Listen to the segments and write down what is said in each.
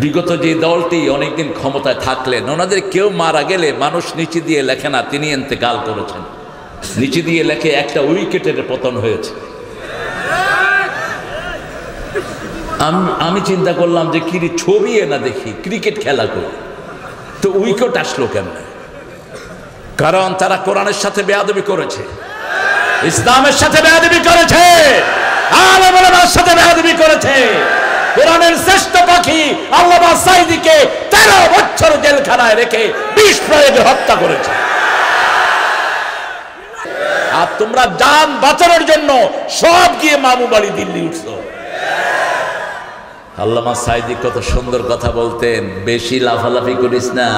বিগত যে দলটি অনেকদিন ক্ষমতায় থাকলেন, ওনাদের কেউ মারা গেলে মানুষ নিচে দিয়ে লেখে না তিনি ইন্তেকাল করেছেন, নিচে দিয়ে লেখে একটা উইকেটের পতন হয়েছে। আমি চিন্তা করলাম যে কি ছবি না দেখি ক্রিকেট খেলা করি, তো উইকেট আসলো কেমনে? কারণ তারা কোরআনের সাথে বেয়াদবি করেছে, ইসলামের সাথে বেয়াদবি করেছে, আলেম ওলামার সাথে বেয়াদবি করেছে। কোরআনের শ্রেষ্ঠ পাখি আল্লামা সাঈদীকে 13 বছর জেলখানায় রেখে 20 প্রয়োগে হত্যা করেছে। আর তোমরা জান বাঁচানোর জন্য সব গিয়ে মামু বাড়ি দিল্লি উঠছো। আল্লামা সাঈদী কত সুন্দর কথা বলতেন, বেশি লাফালাফি করিস না,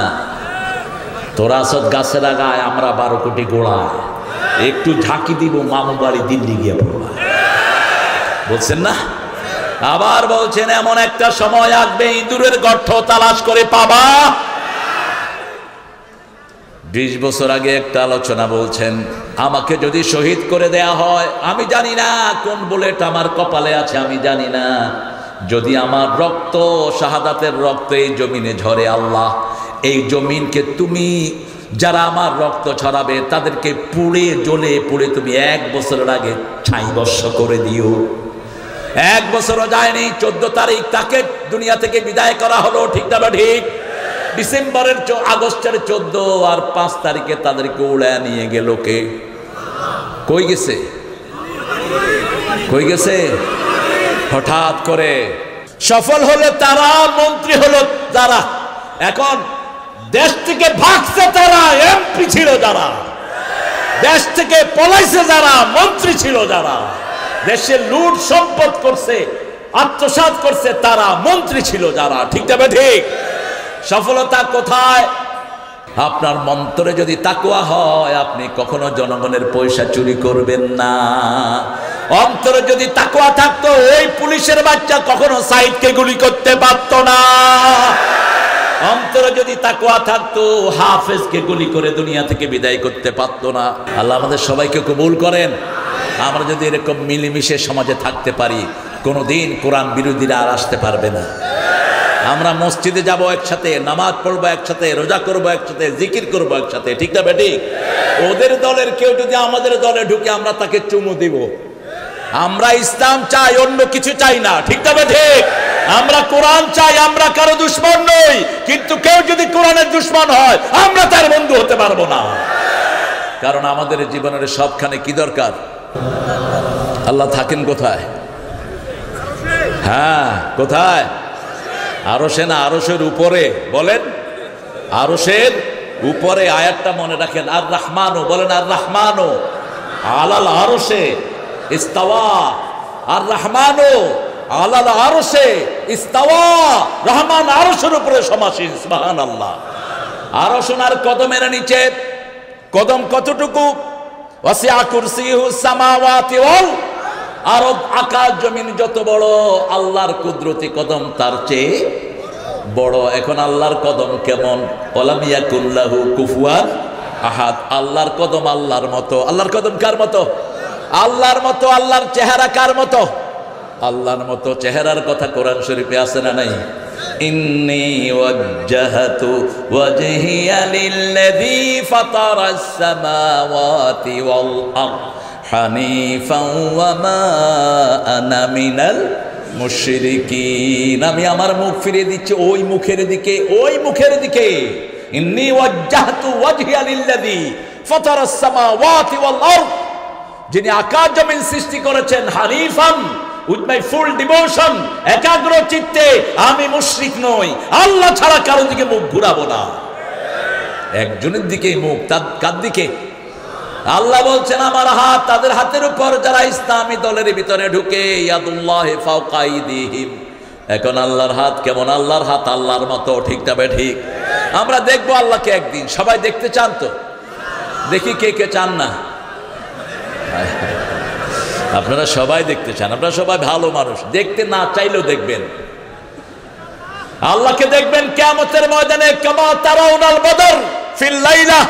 তোরা আসত গাছের আগায়, আমরা 12 কোটি গোড়া, একটু ঝাঁকি দিব মামু বাড়ি দিল্লি গিয়ে পড়বা, বলছেন না? আবার বলছেন এমন একটা সময় আসবে ইঁদুরের গর্ত তালাশ করে পাবা। 20 বছর আগে একটা আলোচনা বলছেন, আমাকে যদি শহীদ করে দেয়া হয়, আমি জানি না কোন বুলেট আমার কপালে আছে, আমি জানি না, যদি আমার রক্ত, শাহাদাতের রক্ত এই জমিনে ঝরে, আল্লাহ এই জমিনকে তুমি, যারা আমার রক্ত ছড়াবে তাদেরকে পুড়ে জ্বলে পুড়ে তুমি 1 বছরের আগে ছাই বর্ষ করে দিও। 1 বছরও যায়নি, 14 তারিখ তাকে দুনিয়া থেকে বিদায় করা হলো, ঠিক না ঠিক? ডিসেম্বরের আগস্টের 14 আর 5 তারিখে তাদেরকে উড়ায় নিয়ে গেল কে? কই গেছে? কই গেছে? হঠাৎ করে সফল হলো তারা, মন্ত্রী হলো তারা, এখন দেশ থেকে ভাগছে তারা, এমপি ছিল যারা, দেশ থেকে পলাইছে যারা, মন্ত্রী ছিল যারা, দেশে লুট সম্পদ করছে, আত্মসাৎ করছে তারা, মন্ত্রী ছিল যারা, ঠিক না ঠিক? সফলতা কোথায়? আপনার মন্তরে যদি তাকওয়া হয়, আপনি কখনো জনগণের পয়সা চুরি করবেন না। অন্তরে যদি তাকওয়া থাকতো, ওই পুলিশের বাচ্চা কখনো সাঈদকে গুলি করতে পারত না। অন্তরে যদি তাকওয়া থাকতো, হাফেজকে গুলি করে দুনিয়া থেকে বিদায় করতে পারতো না। আল্লাহ আমাদের সবাইকে কবুল করেন। আমরা যদি এরকম মিলেমিশে সমাজে থাকতে পারি, কোনোদিন কোরআন বিরোধীরা আর আসতে পারবে না। আমরা মসজিদে যাব একসাথে, নামাজ পড়বো একসাথে, রোজা করবো একসাথে, জিকির করবো একসাথে, ঠিক না বেঠিক? ওদের দলের কেউ যদি আমাদের দলে ঢুকে, আমরা তাকে চুমু দিব। আমরা ইসলাম চাই, অন্য কিছু চাই না, ঠিক না বেঠিক? আমরা কোরআন চাই, আমরা কারো দুশমন নই, কিন্তু কেউ যদি কোরআনের দুশমন হয়, আমরা তার বন্ধু হতে পারবো না। কারণ আমাদের জীবনের সবখানে কি দরকার? আল্লাহ থাকেন কোথায়? হ্যাঁ, কোথায়? আরশে না আরশের উপরে? বলেন আরশের উপরে। আয়াতটা মনে রাখেন, আর রহমানও, বলেন আর রহমানও আলাল আরশে ইস্তাওয়া, আর রহমানও আলাল আরশে ইস্তাওয়া, রহমান আরশের উপরে সমাসীন। সুবহানাল্লাহ। আরশ ওনার কদমের নিচে। কদম কতটুকু? ওয়াসিআ কুরসিয়ুহুস সামাওয়াতি ওয়াল আরদ, আকাশ জমিন যত বড়, আল্লাহর কুদরতি কদম তার চেয়ে বড়। এখন আল্লাহর কদম কেমন? ওয়ালাম ইয়াকুল লাহু কুফুয়ান আহাদ। আল্লাহর কদম আল্লাহর মতো। আল্লাহর কদম কার মতো? আল্লাহর মতো। আল্লাহর চেহারা কার মতো? আল্লাহর মতো। চেহারার কথা কোরআন শরীফে আছে না নাই? ইন্নী ওয়াজ্জাহতু ওয়াজহিয়া লিল্লাযী ফাতারাস সামাওয়াতি ওয়াল আরদ হানিফাও ওয়া মা আনা মিনাল মুশরিকিন। আমি আমার মুখ ফিরিয়ে দিচ্ছি ওই মুখের দিকে, ওই মুখের দিকে। ইন্নী ওয়াজ্জাহতু ওয়াজহিয়া লিল্লাযী ফাতারাস সামাওয়াতি ওয়াল আরদ, যিনি আকাশ জমিন সৃষ্টি করেছেন, হানিফান, উইথ মাই ফুল ডিভোশন, একাগ্র চিত্তে। আমি মুশরিক নই, আল্লাহ ছাড়া কারো দিকে মুখ ঘুরাবো না। একজনের দিকেই মুখ। কার দিকে? আল্লাহ বলছেন আমার হাত তাদের হাতের উপর যারা ইসলামী দলের ভিতরে ঢুকে। ইয়াদুল্লাহি ফাওকা আইদিহিম। এখন আল্লাহর হাত কেমন? আল্লাহর হাত আল্লাহর মতো, ঠিক না ঠিক? আমরা দেখবো আল্লাহকে একদিন। সবাই দেখতে চান তো? দেখি কে কে চান না? আপনারা সবাই দেখতে চান, আপনারা সবাই ভালো মানুষ, দেখতে না চাইলেও দেখবেন। আল্লাহকে দেখবেন কিয়ামতের ময়দানে। কামা তারাউনাল বদর ফিল লাইলা,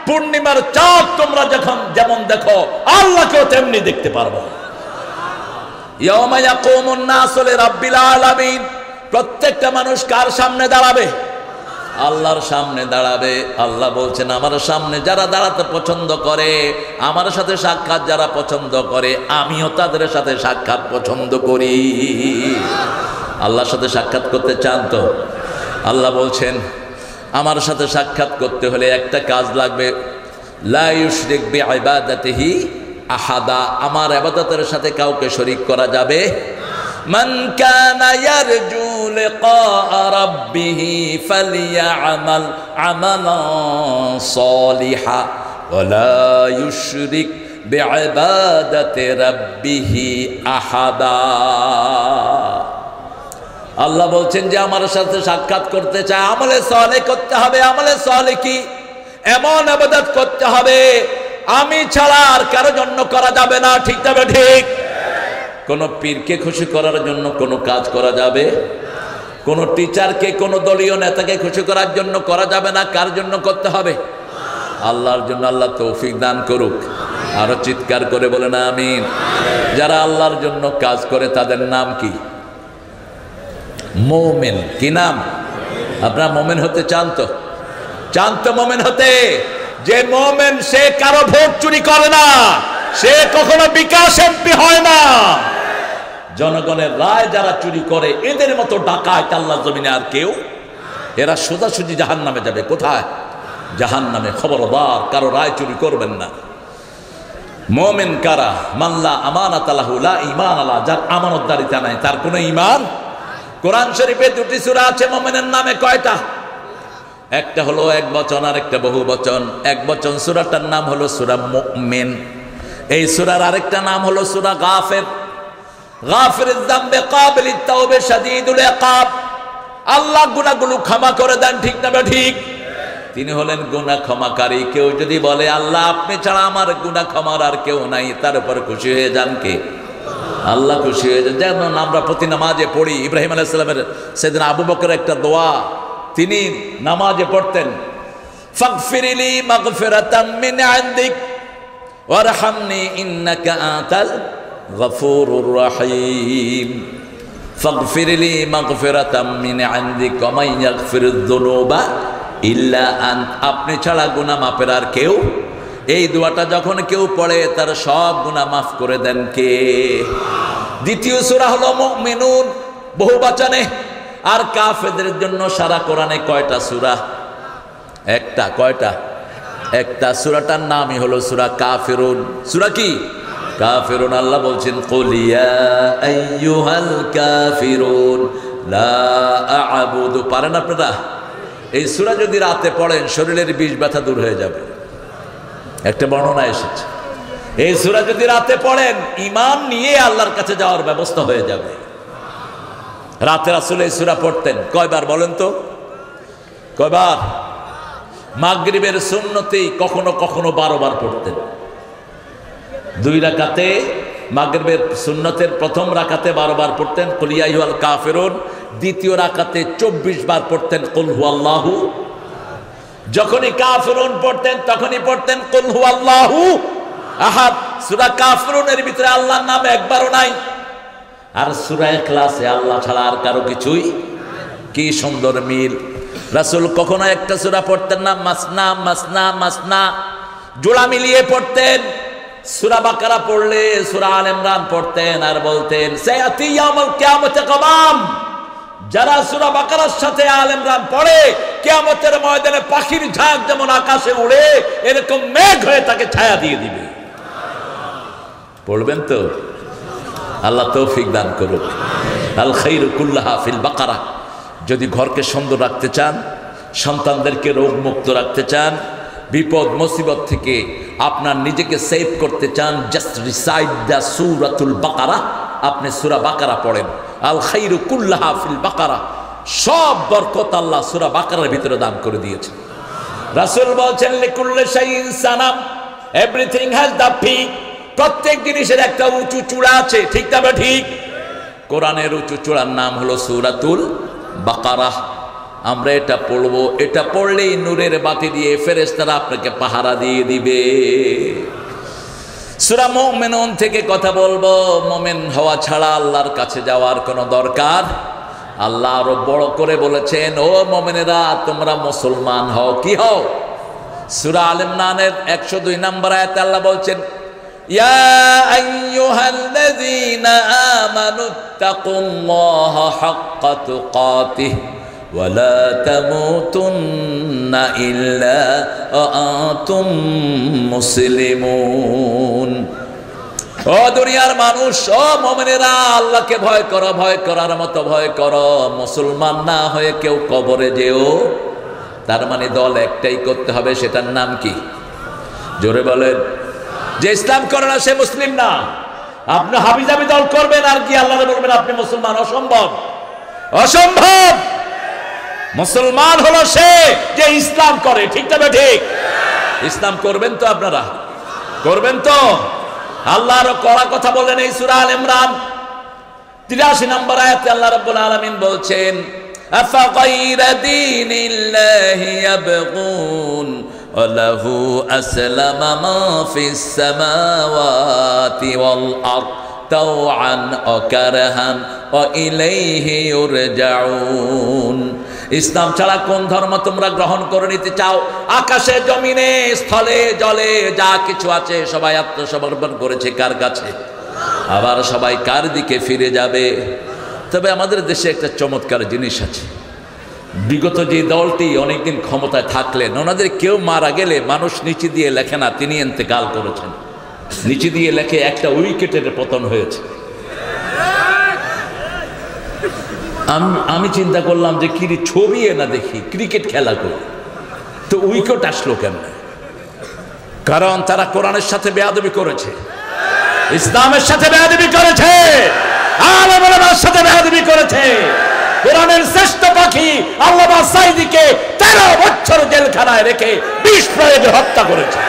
পূর্ণিমার চাঁদ তোমরা যখন যেমন দেখো, আল্লাহকেও তেমনি দেখতে পারবো। ইয়াউমা ইয়াকুমুন নাসু লিরাব্বিল আলামিন, প্রত্যেকটা মানুষ কার সামনে দাঁড়াবে? আল্লাহর সামনে দাঁড়াবে। আল্লাহ বলছেন আমার সামনে যারা দাঁড়াতে পছন্দ করে, আমার সাথে সাক্ষাৎ যারা পছন্দ করে, আমিও তাদের সাথে সাক্ষাৎ পছন্দ করি। আল্লাহর সাথে সাক্ষাৎ করতে চান তো? আল্লাহ বলছেন আমার সাথে সাক্ষাৎ করতে হলে একটা কাজ লাগবে, লা ইউশরিক বিইবাদাতিহি আহাদা, আমার ইবাদতের সাথে কাউকে শরীক করা যাবে। মান কানা ইয়ারজু লিকা রাব্বিহি ফালইয়ামাল আমালান সালিহা ওয়া লা ইউশরিক বিইবাদাতি রাব্বিহি আহাদা। আল্লাহ বলছেন যে আমার সাথে সাক্ষাৎ করতে চায়, আমলে সালেহ করতে হবে। আমলে সালেহ কি? এমন ইবাদত করতে হবে আমি ছাড়া আর কারো জন্য করা যাবে না। ঠিক তবে ঠিক? কোন পীরকে খুশি করার জন্য কোনো কাজ করা যাবে? কোন টিচারকে, কোন দলীয় নেতাকে খুশি করার জন্য করা যাবে না। কার জন্য করতে হবে? আল্লাহর জন্য। আল্লাহ তৌফিক দান করুক। আরো চিৎকার করে বলে না আমিন। যারা আল্লাহর জন্য কাজ করে তাদের নাম কি? মোমেন। কি নাম? আপনারা মোমেন হতে চান তো? চান তো মোমেন হতে? যে মোমেন সে কারো ভোট চুরি করে না, সে কখনো বিকাশ এমপি হয় না। জনগণের রায় যারা চুরি করে এদের মতো ডাকাত আল্লাহর জমিনে আর কেউ? এরা সোজাসুজি জাহান্নামে যাবে। কোথায়? জাহান্নামে। খবরদার কারো রায় চুরি করবেন না। মোমেন কারা? মাল্লা আমানাত লাহু লা ঈমান আলা, যার আমানতদারিতা নাই, তার কোনো ঈমান। কোরআন শরীফে দুটি সূরা আছে মুমিনের নামে। কয়টা? একটা হলো এক বচন আর একটা বহু বচন। এক বচন সূরাটার নাম হলো সূরা মুমিন। এই সূরার আরেকটা নাম হলো সূরা গাফির। গাফিরুয যামবি কাবিলিত তাওবা শাদীদুল ইকাব। আল্লাহ গুনাহগুলো ক্ষমা করে দেন। ঠিক না ঠিক? তিনি হলেন গুনাহ ক্ষমাকারী। কেউ যদি বলে আল্লাহ আপনি ছাড়া আমার গুনাহ ক্ষমার আর কেউ নাই, তার উপর খুশি হয়ে যান কে? আল্লাহ খুশি হয়ে যান। যেমন আমরা প্রতি নামাজে পড়ি ইব্রাহিম আলাইহিস সালামের সেদিন আবু বকরের একটা দোয়া তিনি নামাজে পড়তেন, ফাগফিরলি মাগফিরাতাম মিন ইনদিক ওয়ারহামনি ইন্নাকা আনতাল গফুরুর রহিম। ফাগফিরলি মাগফিরাতাম মিন ইনদিক ওয়া মান ইয়াগফিরুয যুনুবা ইল্লা আনত। আপনি ছাড়া গুনাহ মাফের আর কেউ? এই দোয়াটা যখন কেউ পড়ে তার সব গুনাহ মাফ করে দেন কে? দ্বিতীয় সূরা হলো মুমিনুন, বহুবচনে। আর কাফেরদের জন্য সারা কোরআনে কয়টা সূরা? একটা। কয়টা? একটা। সূরাটার নামই হলো সূরা কাফিরুন। সূরা কি? কাফিরুন। আল্লাহ বলছেন কুল ইয়া আইয়ুহাল কাফিরুন লা আ'বুদু। পারেন আপনারা? এই সূরা যদি রাতে পড়েন শরীরের বিষ ব্যথা দূর হয়ে যাবে। একটা বর্ণনা এসেছে এই সূরা যদি রাতে পড়েন ঈমান নিয়ে আল্লাহর কাছে যাওয়ার ব্যবস্থা হয়ে যাবে। রাতে রাসূল এই সূরা পড়তেন কয়বার বলেন তো? কয়বার? মাগরিবের সুন্নতেই কখনো কখনো 12 বার পড়তেন। 2 রাকাতে মাগরিবের সুন্নতের প্রথম রাকাতে 12 বার পড়তেন কুল ইয়া আইয়ুহাল কাফিরুন। দ্বিতীয় রাকাতে 24 বার পড়তেন কুল হুয়াল্লাহু। যখনই কাফিরুন পড়তেন তখনই পড়তেন কুল হুয়াল্লাহু আহাদ। সূরা কাফিরুনের ভিতরে আল্লাহর নাম একবারও নাই। আর সূরা ইখলাসে আল্লাহ ছাড়া আর কারো কিছুই। কি সুন্দর মিল! রাসূল কখনো একটা সূরা পড়তেন না মাসনা মাসনা মাসনা, জোড়া মিলিয়ে পড়তেন। সূরা বাকারা পড়লে সূরা আলে ইমরান পড়তেন আর বলতেন সায়াতি ইয়াউমুল কিয়ামতি কামাম। যারা সূরা বাকারার সাথে আলে ইমরান পড়ে কিয়ামতের ময়দানে পাখির ঝাঁক যেমন আকাশে উড়ে এরকম মেঘ হয়ে তাকে ছায়া দিয়ে দিবে। পড়বেন তো? আল্লাহ তৌফিক দান করুক। আল খায়রু কুল্লাহা ফিল বাকারা। যদি ঘরকে সুন্দর রাখতে চান, সন্তানদেরকে রোগমুক্ত রাখতে চান, বিপদ মুসিবত থেকে আপনার নিজেকে সেভ করতে চান, জাস্ট রিসাইড দ্য সূরাতুল বাকারা। আপনি সূরা বাকারা পড়েন। আল খায়রু কুল্লাহা ফিল বাকারা। সব বরকত আল্লাহ সূরা বাকারার ভিতরে দান করে দিয়েছেন। রাসূল বলেছেন লিকুল্লি শাইইন Sanam, everything has the peak. প্রত্যেক জিনিসের একটা উঁচু চূড়া আছে। ঠিক না ঠিক? কোরআনের উঁচু চূড়ার নাম হলো সূরাতুল বাকারা। আমরা এটা পড়বো। এটা পড়লেই নূরের বাতি দিয়ে ফেরেশতারা আপনাকে পাহারা দিয়ে দিবে। সূরা মুমিনুন থেকে কথা বলবো। মুমিন হওয়া ছাড়া আল্লাহর কাছে যাওয়ার কোনো দরকার আল্লাহ আরো বড় করে বলেছেন, ও মুমিনেরা তোমরা মুসলমান হও। কি হও? সূরা আল ইমরানের 102 নম্বর আয়াতে আল্লাহ বলছেন, ইয়া আইয়ুহাল্লাযীনা আমানুত্তাকুল্লাহা হাক্কা তুকাতিহি ওয়া লা তামুতুন্না ইল্লা ওয়া আনতুম মুসলিমুন। ও দুনিয়ার মানুষ, ও মুমিনেরা আল্লাহকে ভয় করো, ভয় করার মতো ভয় করো। মুসলমান না হয়ে কেউ কবরে যেও। তার মানে দল একটাই করতে হবে, সেটার নাম কি? জোরে বলেন। যে ইসলাম করে না সে মুসলিম না। আপনি হাবিজাবি দল করবেন আর কি আল্লাহরে বলবেন আপনি মুসলমান? অসম্ভব, অসম্ভব। মুসলমান হলো সে যে ইসলাম করে। ঠিক তবে ঠিক ইসলাম করবেন তো? আপনারা করবেন তো? আল্লাহ আরো কড়া কথা বলেন এই সূরা আল ইমরান 83 নম্বর আয়াতে আল্লাহ রাব্বুল আলামিন বলছেন, আফাগাইরা দীনিল্লাহি ইয়াবগুন ওয়া লাহু আসলামা মা ফিস সামাওয়াতি ওয়াল আরদ তাওআন ওয়া কারহান ওয়া ইলাইহি ইউরজাউন। ইসলাম ছাড়া কোন ধর্ম তোমরা গ্রহণ করে নিতে চাও? আকাশে জমিনে স্থলে জলে যা কিছু আছে সবাই আত্মসমর্পণ করেছে কার কাছে? আবার সবাই কার দিকে ফিরে যাবে? তবে আমাদের দেশে একটা চমৎকার জিনিস আছে। বিগত যে দলটি অনেকদিন ক্ষমতায় থাকলেন, ওনাদের কেউ মারা গেলে মানুষ নিচে দিয়ে লেখে না তিনি ইন্তেকাল করেছেন, নিচে দিয়ে লেখে একটা উইকেটের পতন হয়েছে। আমি চিন্তা করলাম যে কি ছবি না দেখি ক্রিকেট খেলা করি, তো উইকেট আসলো কেমন? কারণ তারা কোরআনের সাথে বেয়াদবি করেছে, ইসলামের সাথে বেয়াদবি করেছে, আলেম ওলামার সাথে বেয়াদবি করেছে। কোরআনের শ্রেষ্ঠ পাখি আল্লামা সাঈদীকে 13 বছর জেলখানায় রেখে বিষ প্রয়োগে হত্যা করেছে।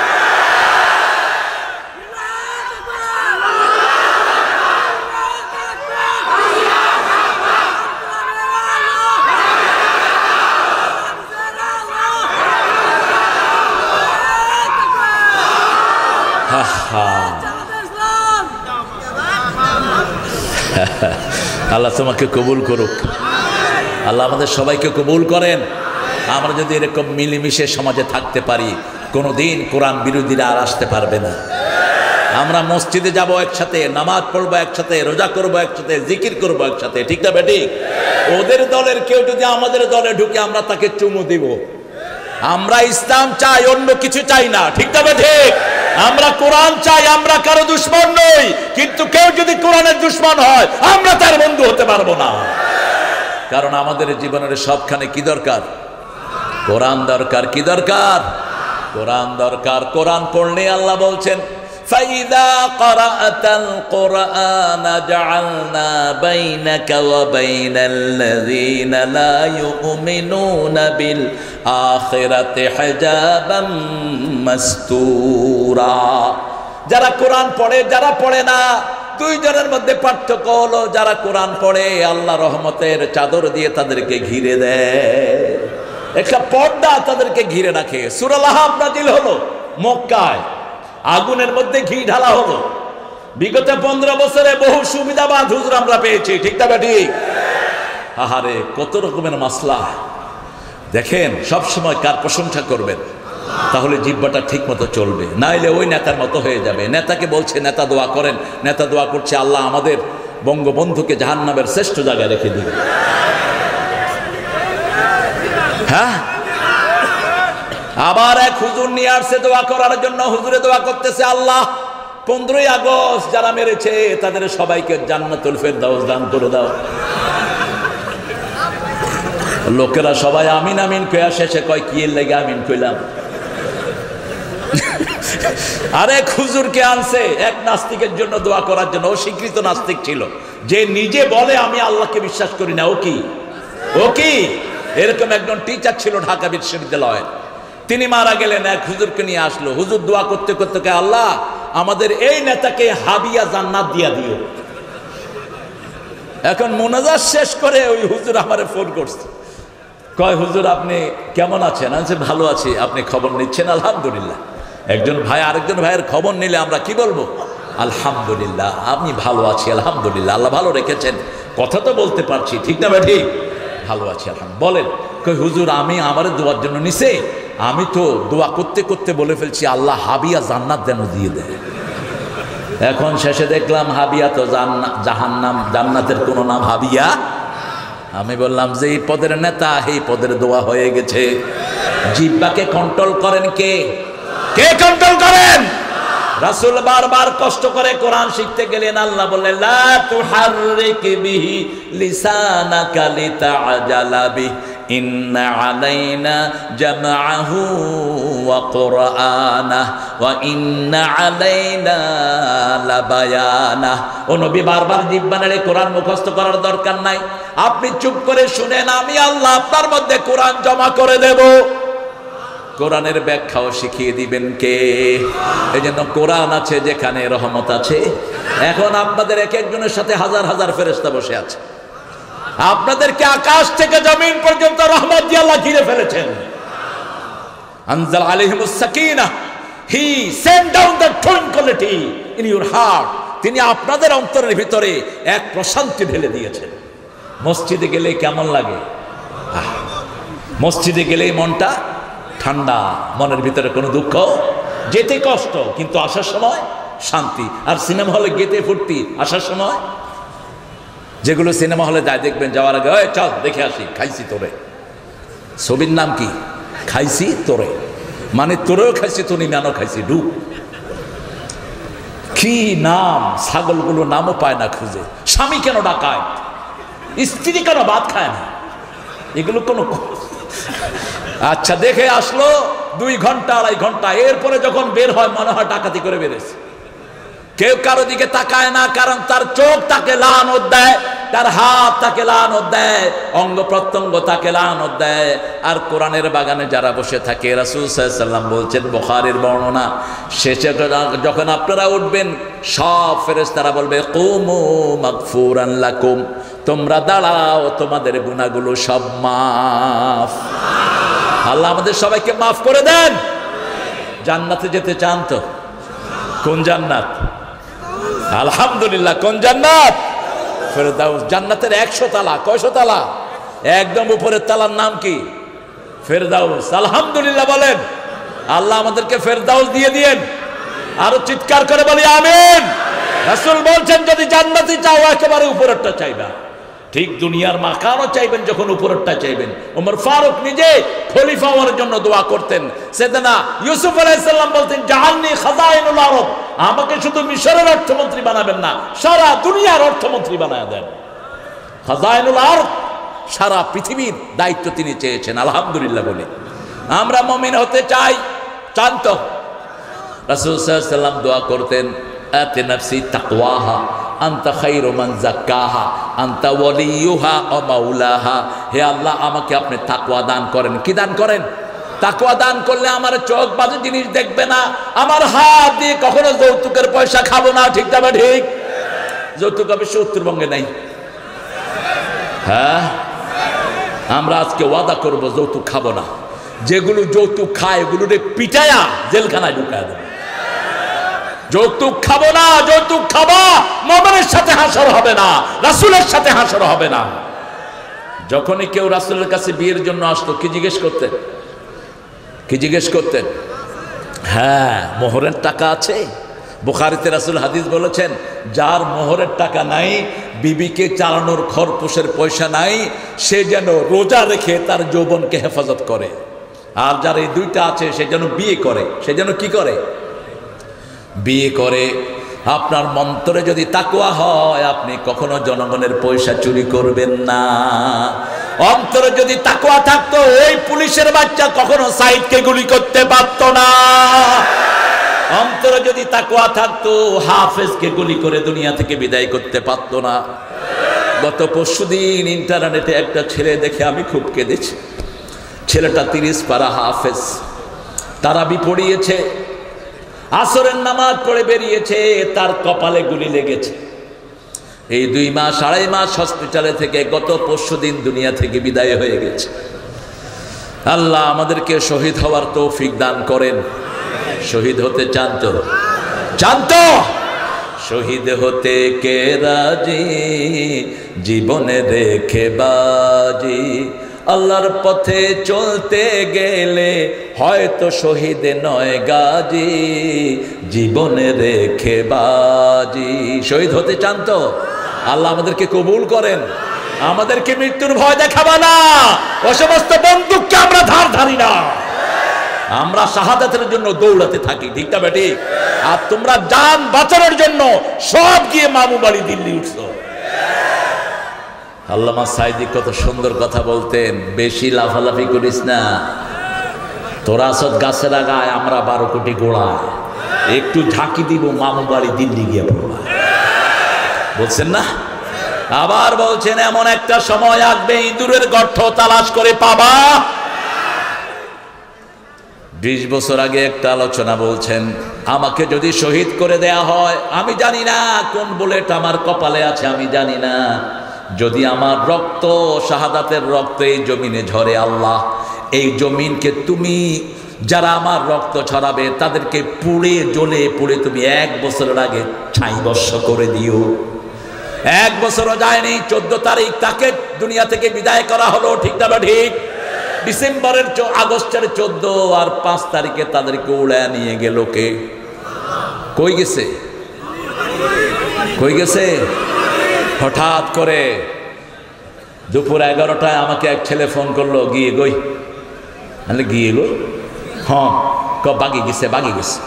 আল্লাহ তোমাকে কবুল করুক, আল্লাহ আমাদের সবাইকে কবুল করেন। আমরা যদি এরকম মিলেমিশে সমাজে থাকতে পারি, কোনোদিন কোরআন বিরোধীরা আর আসতে পারবে না। আমরা মসজিদে যাব একসাথে, নামাজ পড়বো একসাথে, রোজা করবো একসাথে, জিকির করবো একসাথে। ঠিক না বেটি? ওদের দলের কেউ যদি আমাদের দলে ঢুকে আমরা তাকে চুমু দিব। আমরা ইসলাম চাই, অন্য কিছু চাই না। ঠিক না ঠিক? আমরা কোরআন চাই, আমরা কারো দুশমন নই। কিন্তু কেউ যদি কোরআনের দুশমন হয় আমরা তার বন্ধু হতে পারবো না। কারণ আমাদের জীবনের সবখানে কি দরকার? কোরআন দরকার। কি দরকার? কোরআন দরকার। কোরআন পড়লে আল্লাহ বলছেন, ফাইদা ক্বরাআতাল কুরআন জাআলনা বাইনাকা ওয়া বাইনাল্লাযীনা লা ইউমিনুনা বিল আখিরাতি হিজাবাম মাসতুরা। যারা কোরআন পড়ে, যারা পড়ে না, দুইজনের মধ্যে পার্থক্য হলো যারা কোরআন পড়ে আল্লাহ রহমতের চাদর দিয়ে তাদেরকে ঘিরে দেয়, একটা পর্দা তাদেরকে ঘিরে রাখে। সূরা লাহাব নাজিল হলো মক্কায়, আগুনের মধ্যে ঘি ঢালা হলো। বিগত 15 বছরে বহু সুবিধাবাদ হুজুর আমরা পেয়েছি। ঠিক না ঠিক? আহারে কত রকমের মাসলা। দেখেন সবসময় কার প্রশংসা করবেন, তাহলে জিহ্বাটা ঠিক মতো চলবে, নাইলে ওই নেতার মতো হয়ে যাবে। নেতাকে বলছে নেতা দোয়া করেন, নেতা দোয়া করছে আল্লাহ আমাদের বঙ্গবন্ধুকে জাহান্নামের শ্রেষ্ঠ জায়গায় রেখে দিবে। হ্যাঁ, আবার এক হুজুর নিয়ে আসছে দোয়া করার জন্য। হুজুরে দোয়া করতেছে, আল্লাহ 15ই আগস্ট যারা মেরেছে তাদের সবাইকে জান্নাতুল ফেরদাউস দান করে দাও। লোকেরা সবাই আমিন আমিন কইয়া শেষে কয় কি এর লাগে আমিন কইলাম। আরেক হুজুরকে আনছে এক নাস্তিকের জন্য দোয়া করার জন্য। ও স্বীকৃত নাস্তিক ছিল, যে নিজে বলে আমি আল্লাহকে বিশ্বাস করি না। ও কি এরকম একজন টিচার ছিল ঢাকা বিশ্ববিদ্যালয়ে। তিনি মারা গেলেন, এক হুজুরকে নিয়ে আসলো। হুজুর দোয়া করতে করতে কয় আল্লাহ আমাদের এই নেতাকে হাবিয়া জান্নাত দিয়া দিও। এখন মোনাজাত শেষ করে ওই হুজুর আমারে ফোন করছে, কয় হুজুর আপনি কেমন আছেন? আমি বলছি ভালো আছি, আপনি খবর নিচ্ছেন? আলহামদুলিল্লাহ। একজন ভাই আরেকজন ভাইয়ের খবর নিলে আমরা কি বলবো? আলহামদুলিল্লাহ। আমি ভালো আছি, আলহামদুলিল্লাহ, আল্লাহ ভালো রেখেছেন। কথা তো বলতে পারছি, ঠিক না ভাই? ঠিক, ভালো আছি আলহামদুলিল্লাহ। বলেন, কই হুজুর আমি আমার দোয়ার জন্য নিছে, আমি তো দোয়া করতে করতে বলে ফেলছি আল্লাহ হাবিয়া জান্নাত যেন দিয়ে দেয়। এখন শেষে দেখলাম হাবিয়া তো জাহান্নাম, জান্নাতের কোনো নাম হাবিয়া। আমি বললাম যে এই পদের নেতা, এই পদের দোয়া হয়ে গেছে। জিহ্বাকে কন্ট্রোল করেন কে? কে কন্ট্রোল করেন? রাসূল বারবার কষ্ট করে কোরআন শিখতে গেলেন, আল্লাহ বললেন লা তুহাররিক বিহি লিসানাকা লিতাআজালা বিহি ইন্না আলাইনা জামআহু ওয়া কুরআনাহু ওয়া ইন্না আলাইনা লাবায়ানাহু। ও নবী বারবার জিহ্বা নেড়ে কোরআন মুখস্থ করার দরকার নাই, আপনি চুপ করে শুনেন, আমি আল্লাহ আপনার মধ্যে কোরআন জমা করে দেব। কোরআনের ব্যাখ্যাও শিখিয়ে দিবেন কে? এই জন্য কোরআন আছে যেখানে রহমত আছে। এখন আপনাদের এক একজনের সাথে হাজার হাজার ফেরেশতা বসে আছে, আপনাদেরকে আকাশ থেকে জমিন পর্যন্ত রহমত দিয়ে আল্লাহ ঘিরে ফেলেছেন। আনজাল আলাইহিমুস সাকিনাহ, he send down the tranquility in your heart. তিনি আপনাদের অন্তরের ভিতরে এক প্রশান্তি ঢেলে দিয়েছেন। মসজিদে গেলে কেমন লাগে? মসজিদে গেলেই মনটা ঠান্ডা, মনের ভিতরে কোনো দুঃখ, যেতে কষ্ট কিন্তু আসার সময় শান্তি। আর সিনেমা হলে গেতে ফুর্তি, আসার সময় যেগুলো সিনেমা হলে যায় দেখবেন, যাওয়ার আগে ওই চল দেখে আসি, খাইছি তোরে। ছবির নাম কি? খাইছি তোরে, মানে তোরেও খাইছি, তুমি মানও খাইছি, ডুব। কি নাম! ছাগলগুলো নামও পায় না খুঁজে। স্বামী কেন ডাকায়, স্ত্রী কেন ভাত খায় না, এগুলো কোনো। আচ্ছা দেখে আসলো 2 ঘন্টা 2.5 ঘন্টা, এরপরে যখন বের হয় মনে হয় ডাকাতি করে বেরেছে। কেউ কারো দিকে তাকায় না, কারণ তার চোখ তাকে লানত দেয়, তার হাত তাকে লানত দেয়, অঙ্গ প্রত্যঙ্গ তাকে লানত দেয়। আর কোরআনের বাগানে যারা বসে থাকে, রাসূল সাল্লাল্লাহু আলাইহি ওয়াসাল্লাম বলছেন, বুখারীর বর্ণনা, শেষে যখন আপনারা উঠবেন সব ফেরেশতারা বলবে কুমু মাগফুরান লাকুম, তোমরা দাঁড়াও, তোমাদের গুনাহগুলো সব মাফ। আল্লাহ আমাদের সবাইকে মাফ করে দেন। জান্নাতে যেতে চান তো? কোন জান্নাত? আলহামদুলিল্লাহ। কোন জান্নাত? ফেরদাউস। জান্নাতের 100 তালা। কয়শো তালা? একদম উপরের তালার নাম কি? ফেরদাউস। আলহামদুলিল্লাহ বলেন। আল্লাহ আমাদেরকে ফেরদাউস দিয়ে দিয়েন। আরো চিৎকার করে বলি আমিন। রাসূল বলছেন যদি জান্নাতি চাও একেবারে উপরেরটা চাইবা। ঠিক দুনিয়ার মাকানও চাইবেন যখন উপরেরটা চাইবেন। ওমর ফারুক নিজে খলিফা হওয়ার জন্য দোয়া করতেন। সাইয়েদনা ইউসুফ আলাইহিস সালাম বলতেন জাআলনি খাযাইনুল আরব, আমাকে শুধু মিশরের অর্থমন্ত্রী বানাবেন না, সারা দুনিয়ার অর্থমন্ত্রী বানায় দেন। খাযাইনুল আরব, সারা পৃথিবীর দায়িত্ব তিনি চেয়েছেন। আলহামদুলিল্লাহ বলি। আমরা মুমিন হতে চাই, চান তো? রাসূল সাল্লাল্লাহু আলাইহি ওয়াসাল্লাম দোয়া করতেন আতি নাফসি তাকওয়াহা আনতা খায়রু মান যাক্কাহা আনতা ওয়ালিয়ুহা ওয়া মাওলাহা। হে আল্লাহ আমাকে আপনি তাকওয়া দান করেন। কি দান করেন? তাকওয়া দান করলে আমার চোখ বাজে জিনিস দেখবে না, আমার হাত দিয়ে কখনো যৌতুকের পয়সা খাবো না। ঠিক না ঠিক? যৌতুক অবশ্য উত্তরবঙ্গে নাই। হ্যাঁ, আমরা আজকে ওয়াদা করব যৌতুক খাবো না। যেগুলো যৌতুক খায় এগুলোরে পিটায়া জেলখানায় ঢুকায় দেবে। যৌতুক খাবো না। যৌতুক খাবা, মুমিনের সাথে হাসর হবে না, রাসূলের সাথে হাসর হবে না। যখনই কেউ রাসূলের কাছে বিয়ের জন্য আসতো কি জিজ্ঞেস করতেন? কি জিজ্ঞেস করতেন? হ্যাঁ, মোহরের টাকা আছে? বুখারীতে রাসূল হাদিস বলেছেন, যার মোহরের টাকা নাই, বিবিকে চালানোর খরপোশের পয়সা নাই, সে যেন রোজা রেখে তার যৌবনকে হেফাজত করে। আর যার এই দুইটা আছে সে যেন বিয়ে করে। সে যেন কি করে? বিয়ে করে। আপনার মন্তরে যদি তাকওয়া হয়, আপনি কখনো জনগণের পয়সা চুরি করবেন না। অন্তরে যদি তাকওয়া থাকতো, ওই পুলিশের বাচ্চা কখনো সাইদকে গুলি করতে পারত না। অন্তরে যদি তাকওয়া থাকতো, হাফেজকে গুলি করে দুনিয়া থেকে বিদায় করতে পারত না। গত পরশুদিন ইন্টারনেটে একটা ছেলে দেখে আমি খুব কেঁদেছি। ছেলেটা 30 পারা হাফেজ, তারাবি পড়িয়েছে, আসরের নামাজ পড়ে বেরিয়েছে, তার কপালে গুলি লেগেছে। এই 2 মাস 2.5 মাস হসপিটালে থেকে গত পরশুদিন দুনিয়া থেকে বিদায় হয়ে গেছে। আল্লাহ আমাদেরকে শহীদ হওয়ার তৌফিক দান করেন। শহীদ হতে চান তো? চান তো? শহীদ হতে কে রাজি, জীবনে রেখে বাজি। আল্লাহর পথে চলতে গেলে হয়তো শহীদ নয় গাজী, জীবনে রেখে বাজি। শহীদ হতে চান তো? আল্লাহ আমাদেরকে কবুল করেন। আমাদেরকে মৃত্যুর ভয় দেখাবা না, ও সমস্ত বন্দুককে আমরা ধার ধারি না। আমরা শাহাদাতের জন্য দৌড়াতে থাকি, ঠিক না বেটি? আর তোমরা জান বাঁচানোর জন্য সব গিয়ে মামু বাড়ি দিল্লি উঠছো। আল্লামা সাইদি কত সুন্দর কথা বলতেন, বেশি লাফালাফি করিস না, তোরা সব গাছের আগায়, আমরা 12 কোটি গোড়ায়, একটু ঝাঁকি দিব মামু বাড়ি দিল্লি গিয়ে পড়বা, বলছেন না? আবার বলছেন এমন একটা সময় আসবে ইঁদুরের গর্ত তালাশ করে পাবা। 20 বছর আগে একটা আলোচনা বলছেন, আমাকে যদি শহীদ করে দেয়া হয়, আমি জানি না কোন বুলেট আমার কপালে আছে, আমি জানি না, যদি আমার রক্ত, শাহাদাতের রক্ত এই জমিনে ঝরে, আল্লাহ এই জমিনকে তুমি, যারা আমার রক্ত ছড়াবে তাদেরকে পুড়ে জ্বলে পুড়ে তুমি 1 বছরের আগে ছাই বর্ষ করে দিও। 1 বছরও যায়নি, 14 তারিখ তাকে দুনিয়া থেকে বিদায় করা হলো, ঠিক না ঠিক? ডিসেম্বরের আগস্টের 14 আর 5 তারিখে তাদেরকে উড়ায় নিয়ে গেল কে? কই গেছে? কই গেছে? হঠাৎ করে দুপুর 11টায় আমাকে এক ছেলে ফোন করলো, গিয়ে গই, গিয়ে গো, হ্যাঁ, ভাগি গেছে, ভাগি গেছে।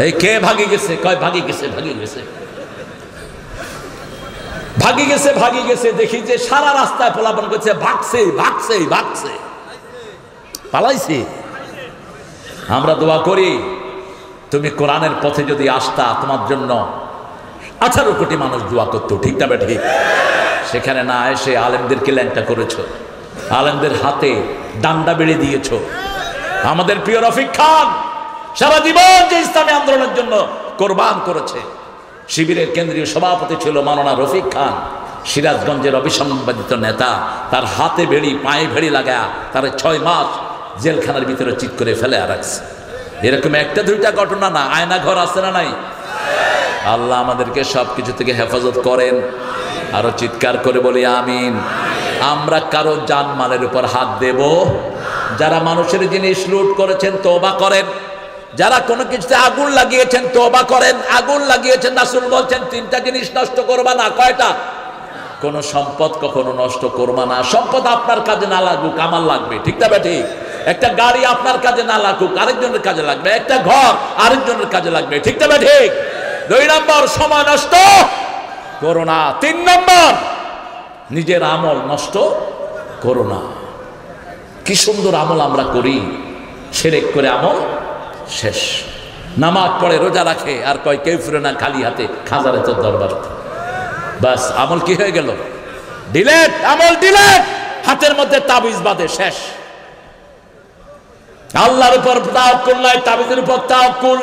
এই কে ভাগি গেছে? কয় ভাগি গেছে, ভাগি গেছে, ভাগি গেছে, ভাগি গেছে। দেখি যে সারা রাস্তায় পোলাপন করছে, ভাগছে, ভাগছে, ভাগছে, পালাইছে। আমরা দোয়া করি, তুমি কোরআনের পথে যদি আসতা, তোমার জন্য 18 কোটি মানুষ দোয়া করতো, ঠিক না ঠিক? সেখানে না এসে আলেমদেরকে ল্যাংটা করেছো, আলেমদের হাতে ডান্ডা বেড়ে দিয়েছো। আমাদের প্রিয় রফিক খান সারা জীবন যে ইসলামী আন্দোলনের জন্য কোরবান করেছে, শিবিরের কেন্দ্রীয় সভাপতি ছিল মাওলানা রফিক খান, সিরাজগঞ্জের অবিসংবাদিত নেতা, তার হাতে বেড়ি, পায়ে ভেড়ি লাগা, তার 6 মাস জেলখানার ভিতরে চিৎ করে ফেলে রাখছে। এরকম একটা দুইটা ঘটনা না, আয়না ঘর আছে না নাই? আল্লাহ আমাদেরকে সবকিছু থেকে হেফাজত করেন। আরো চিৎকার করে বলি আমিন। আমরা কারো জানমালের উপর হাত দেব? যারা মানুষের জিনিস লুট করেছেন তওবা করেন, যারা কোনো কিছুতে আগুন লাগিয়েছেন তওবা করেন। আগুন লাগিয়েছেন, রাসূল বলছেন 3টা জিনিস নষ্ট করবা না। কয়টা? কোন সম্পদ কখনো নষ্ট করবা না। সম্পদ আপনার কাজে না লাগুক, আমার লাগবে, ঠিক না ঠিক? একটা গাড়ি আপনার কাজে না লাগুক, আরেকজনের কাজে লাগবে। একটা ঘর আরেকজনের কাজে লাগবে, ঠিক না ঠিক? 2 নম্বর, সময় নষ্ট করো না। 3 নম্বর, নিজের আমল নষ্ট করো না। কি সুন্দর আমল আমরা করি, শিরক করে আমল শেষ। নামাজ পড়ে, রোজা রাখে, আর কয় কেউ ফিরে না খালি হাতে, খাজারে তোর দরবার। বাস, আমল কি হয়ে গেল? ডিলেট, আমল ডিলেট। হাতের মধ্যে তাবিজ বাঁধে, শেষ। আল্লাহর উপর তাওয়াক্কুল নাই, তাবিজের উপর তাওয়াক্কুল।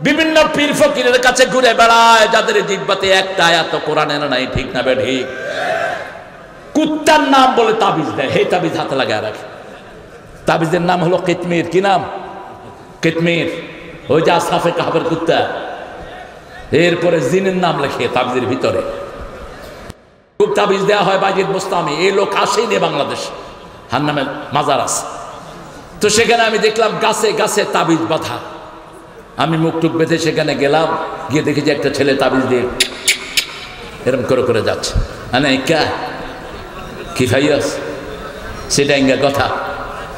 বিভিন্ন পীর ফকিরের কাছে ঘুরে বেড়ায়, যাদের জিহ্বাতে একটা আয়াত কোরআনের নাই, ঠিক না ঠিক? কুত্তার নাম বলে তাবিজ দেয়, হে তাবিজ হাতে লাগায় রাখে। তাবিজের নাম হলো কিতমির। কি নাম? কিতমির। ওই যে আসহাবে কাহফের কুত্তা। এরপরে জিনের নাম লেখে তাবিজের ভিতরে। খুব তাবিজ দেওয়া হয় বাজিদ মুস্তামি। এই লোক আসেই নেই বাংলাদেশ, হার নামে মাজার আছে। তো সেখানে আমি দেখলাম গাছে গাছে তাবিজ বাঁধা। আমি মুখ টুক বেঁধে সেখানে গেলাম, গিয়ে দেখি যে একটা ছেলে তাবিজ দিয়ে এরম করে করে যাচ্ছে। কি ভাইয়াস? সেটা ইঙ্গা কথা।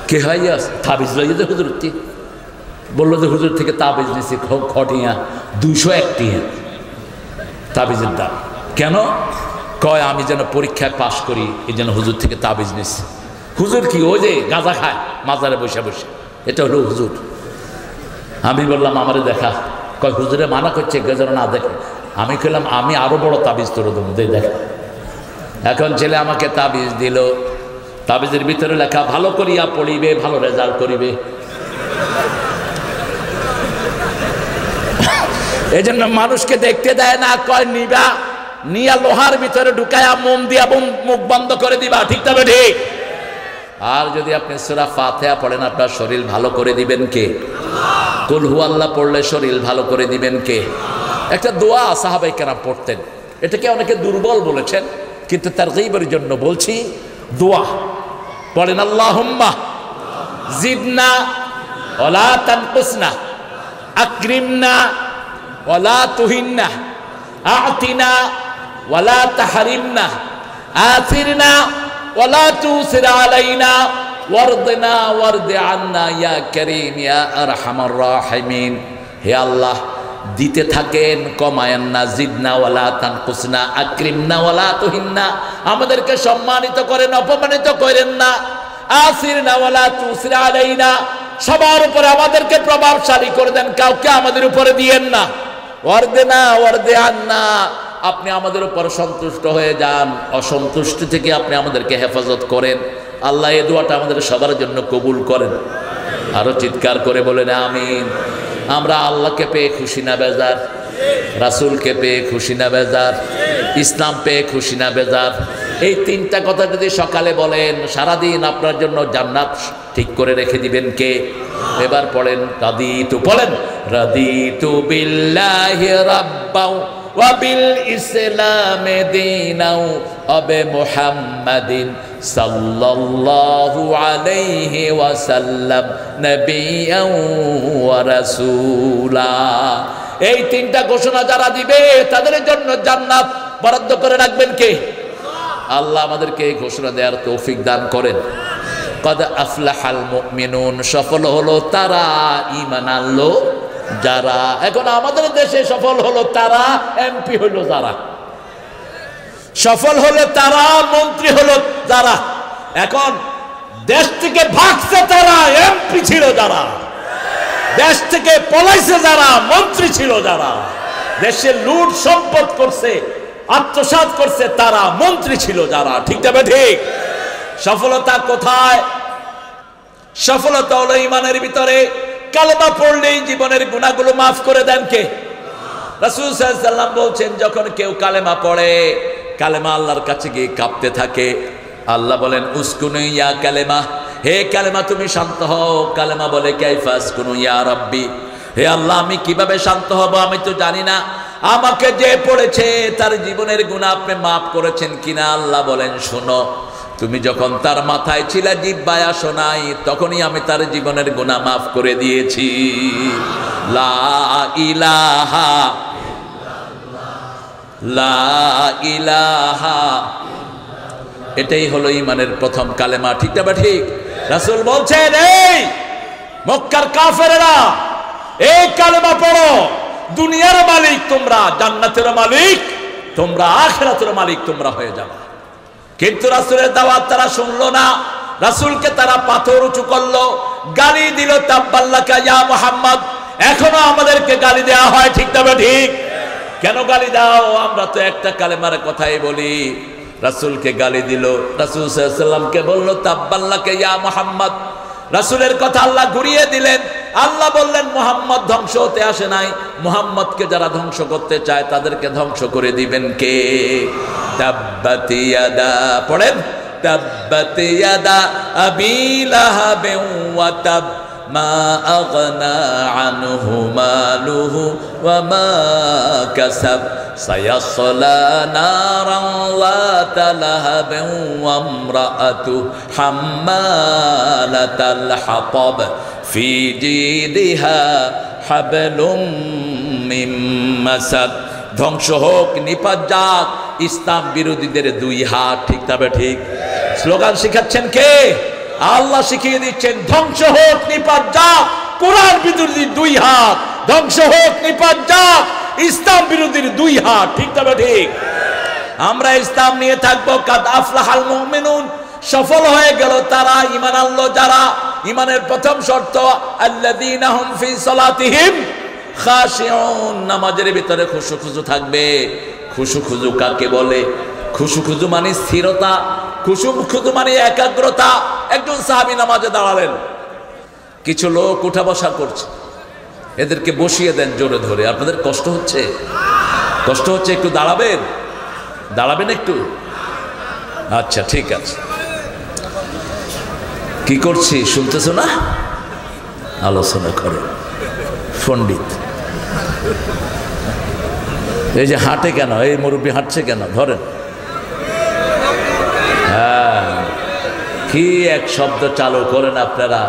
কে ভাইয়াস? তাবিজ লইয়ে যে হুজুর, বললো যে হুজুর থেকে তাবিজ নিছি, খটিয়া 201 টিয়া তাবিজের দাম। কেন? কয় আমি যেন পরীক্ষায় পাশ করি, এই জন্য হুজুর থেকে তাবিজ নিছি। হুজুর কি? ওই যে গাঁজা খায় মাজারে বসে বসে, এটা হলো হুজুর। আমি বললাম আমারে দেখা। কয় হুজুরে মানা করছে যেন না দেখে। আমি কইলাম আমি আরো বড় তাবিজ তোর দেবো, দেখা। এখন ছেলে আমাকে তাবিজ দিল। তাবিজের ভিতরে লেখা, ভালো করিয়া পড়িবে, ভালো রেজাল্ট করিবে। এই জন্য মানুষকে দেখতে দেয় না, কয় নিবা, নিয়া লোহার ভিতরে ঢুকায়া মোম দিয়া মুখ বন্ধ করে দিবা, ঠিক তবে ঠিক। আর যদি আপনি সূরা ফাতিহা পড়েন, আপনার শরীর ভালো করে দিবেন কে? কুল হু আল্লাহ পড়লে শরীর ভালো করে দিবেন কে? একটা দোয়া সাহাবায়ে কেরাম পড়তেন, এটাকে অনেকে দুর্বল বলেছেন, কিন্তু তারগীবের জন্য বলছি। দোয়া পড়েন, আল্লাহুম্মা জিদনা ওয়ালা তানকুসনা, আকরিমনা ওয়ালা তুহিন্না, আ'তিনা ওয়ালা তাহরিমনা, আথিরনা ওয়ালা তুসির আলাইনা, ওয়ারদিনা ওয়ারদি আন্না ইয়া কারীম ইয়া আরহামার রাহিমিন। হে আল্লাহ, দিতে থাকেন, কমায়েন না। জিদনা ওয়ালা তানকুসনা, আকরিমনা ওয়ালা তুহিন্না, আমাদেরকে সম্মানিত করেন, অপমানিত করেন না। আসিরনা ওয়ালা তুসির আলাইনা, সবার উপরে আমাদেরকে প্রভাবশালী করে দেন, কাউকে আমাদের উপরে দিয়েন না। ওয়ারদিনা ওয়ারদি আন্না, আপনি আমাদের উপর সন্তুষ্ট হয়ে যান, অসন্তুষ্টি থেকে আপনি আমাদেরকে হেফাজত করেন। আল্লাহ এই দোয়াটা আমাদের সবার জন্য কবুল করেন। আরো চিৎকার করে বলেন আমিন। আমরা আল্লাহকে পেয়ে খুশি না বেজার? রাসূলকে পেয়ে খুশি না বেজার? ইসলাম পেয়ে খুশি না বেজার? এই তিনটা কথা যদি সকালে বলেন, সারাদিন আপনার জন্য জান্নাত ঠিক করে রেখে দিবেন কে? এবার পড়েন রাদিতু, বলেন রাদিতু বিল্লাহি রাব্বাও ওয়া বিল ইসলামে দীনাও ওয়া বি মুহাম্মাদিন সাল্লাল্লাহু আলাইহি ওয়াসাল্লাম নবিয়্যাও ওয়া রাসূলা। এই তিনটা ঘোষণা যারা দিবে তাদের জন্য জান্নাত বরাদ্দ করে রাখবেন কে? আল্লাহ আমাদেরকে এই ঘোষণা দেওয়ার তৌফিক দান করেন। কদ আফলাহাল মুমিনুন, সফল হলো তারা, ঈমান আনলো যারা। এখন আমাদের দেশে সফল হলো তারা, এমপি হলো যারা। সফল হলো তারা, মন্ত্রী হলো যারা। এখন দেশ থেকে ভাগছে তারা, এমপি ছিল যারা। দেশ থেকে পলাইছে যারা, মন্ত্রী ছিল যারা। দেশে লুট সম্পদ করছে, আত্মসাৎ করছে তারা, মন্ত্রী ছিল যারা। ঠিক তবে ঠিক। সফলতা কোথায়? সফলতা হলো ঈমানের ভিতরে। কালেমা পড়লেই জীবনের গুনাহগুলো মাফ করে দেন কে? রাসূল সাল্লাল্লাহু আলাইহি ওয়াসাল্লাম বলছেন, যখন কেউ কালেমা পড়ে, কালেমা আল্লাহর কাছে গিয়ে কাঁপতে থাকে। আল্লাহ বলেন উসকুনু ইয়া কালেমা, হে কালেমা তুমি শান্ত হও। কালেমা বলে কাইফা আসকুনু ইয়া রাব্বি, হে আল্লাহ আমি কিভাবে শান্ত হব, আমি তো জানি না। আমাকে যে পড়েছে তার জীবনের গুনাহ আপনি মাফ করেছেন কিনা? আল্লাহ বলেন শোনো, তুমি যখন তার মাথায় ছিলে, জিহ্বায় আসো নাই, তখনই আমি তার জীবনের গুনাহ মাফ করে দিয়েছি। লা ইলাহা লা ইলাহা, এটাই হলো ঈমানের প্রথম কালেমা। ঠিক না বা ঠিক? রাসূল বলছেন, এই মক্কার কাফেরেরা, এই কালেমা পড়ো, দুনিয়ার মালিক তোমরা, জান্নাতের মালিক তোমরা, আখিরাতের মালিক তোমরা হয়ে যাবে। কিন্তু রাসূলের দাওয়াত তারা শুনলো না। রাসূলকে তারা পাথর উঁচু করলো, গালি দিল, তাব্বাল্লাকা ইয়া মুহাম্মদ। এখনো আমাদেরকে গালি দেওয়া হয়। ঠিক না বা ঠিক? কেন গালি দাও? আমরা তো একটা কালেমার কথাই বলি। রাসূলকে গালি দিল, রাসূল সাল্লাল্লাহু আলাইহি ওয়াসাল্লামকে বলল তাব্বাল্লাকা ইয়া মুহাম্মদ। রাসূলের কথা আল্লাহ ঘুরিয়ে দিলেন। আল্লাহ বললেন মুহাম্মদ ধ্বংস হতে আসে নাই, মুহাম্মদকে যারা ধ্বংস করতে চায় তাদেরকে ধ্বংস করে দিবেন কে? তাব্বাত ইয়াদা, পড়েন তাব্বাত ইয়াদা আবি লাহাবিন ওয়া তাব মা আগনা আনহু মালুহু ওয়া মা কাসাব সায়াসলা নারান যাতা লাহাবিন ওয়া ইমরাআতু হাম্মালাতাল হাতাব ফি জিদিহা হাবলুম মিন মাসাদ। ধ্বংস হোক, নিপাত যাক ইসলাম বিরোধীদের দুই হাত। ঠিক তবে ঠিক। স্লোগান শিখাচ্ছেন কে? আল্লাহ শিখিয়ে দিচ্ছেন, ধ্বংস হোক, নিপাত যাক কোরআন বিরোধীর দুই হাত। ধ্বংস হোক, নিপাত যাক ইসলাম বিরোধীর দুই হাত। ঠিক তবে ঠিক। আমরা ইসলাম নিয়ে থাকবো। কাদ আফলাহাল মুমিনুন, সফল হয়ে গেল তারা, ঈমান আনলো যারা। ঈমানের প্রথম শর্ত আল্লাযীনা হুম ফি সালাতিহিম খাশিউন, নামাজের ভিতরে খুশু থাকবে। খুশু কাকে বলে? খুশু মানে স্থিরতা, খুশু মানে একাগ্রতা। একজন সাহাবী নামাজে দাঁড়ালেন, কিছু লোক উঠা বসা করছে, এদেরকে বসিয়ে দেন জোরে ধরে। আপনাদের কষ্ট হচ্ছে? কষ্ট হচ্ছে? একটু দাঁড়াবেন, দাঁড়াবেন একটু। আচ্ছা ঠিক আছে। কি করছি শুনতেছো না? আলোচনা করো পণ্ডিত। এই যে হাঁটে কেন, এই মুরব্বী হাঁটছে কেন ধরেন। হ্যাঁ, কি এক শব্দ চালু করেন আপনারা,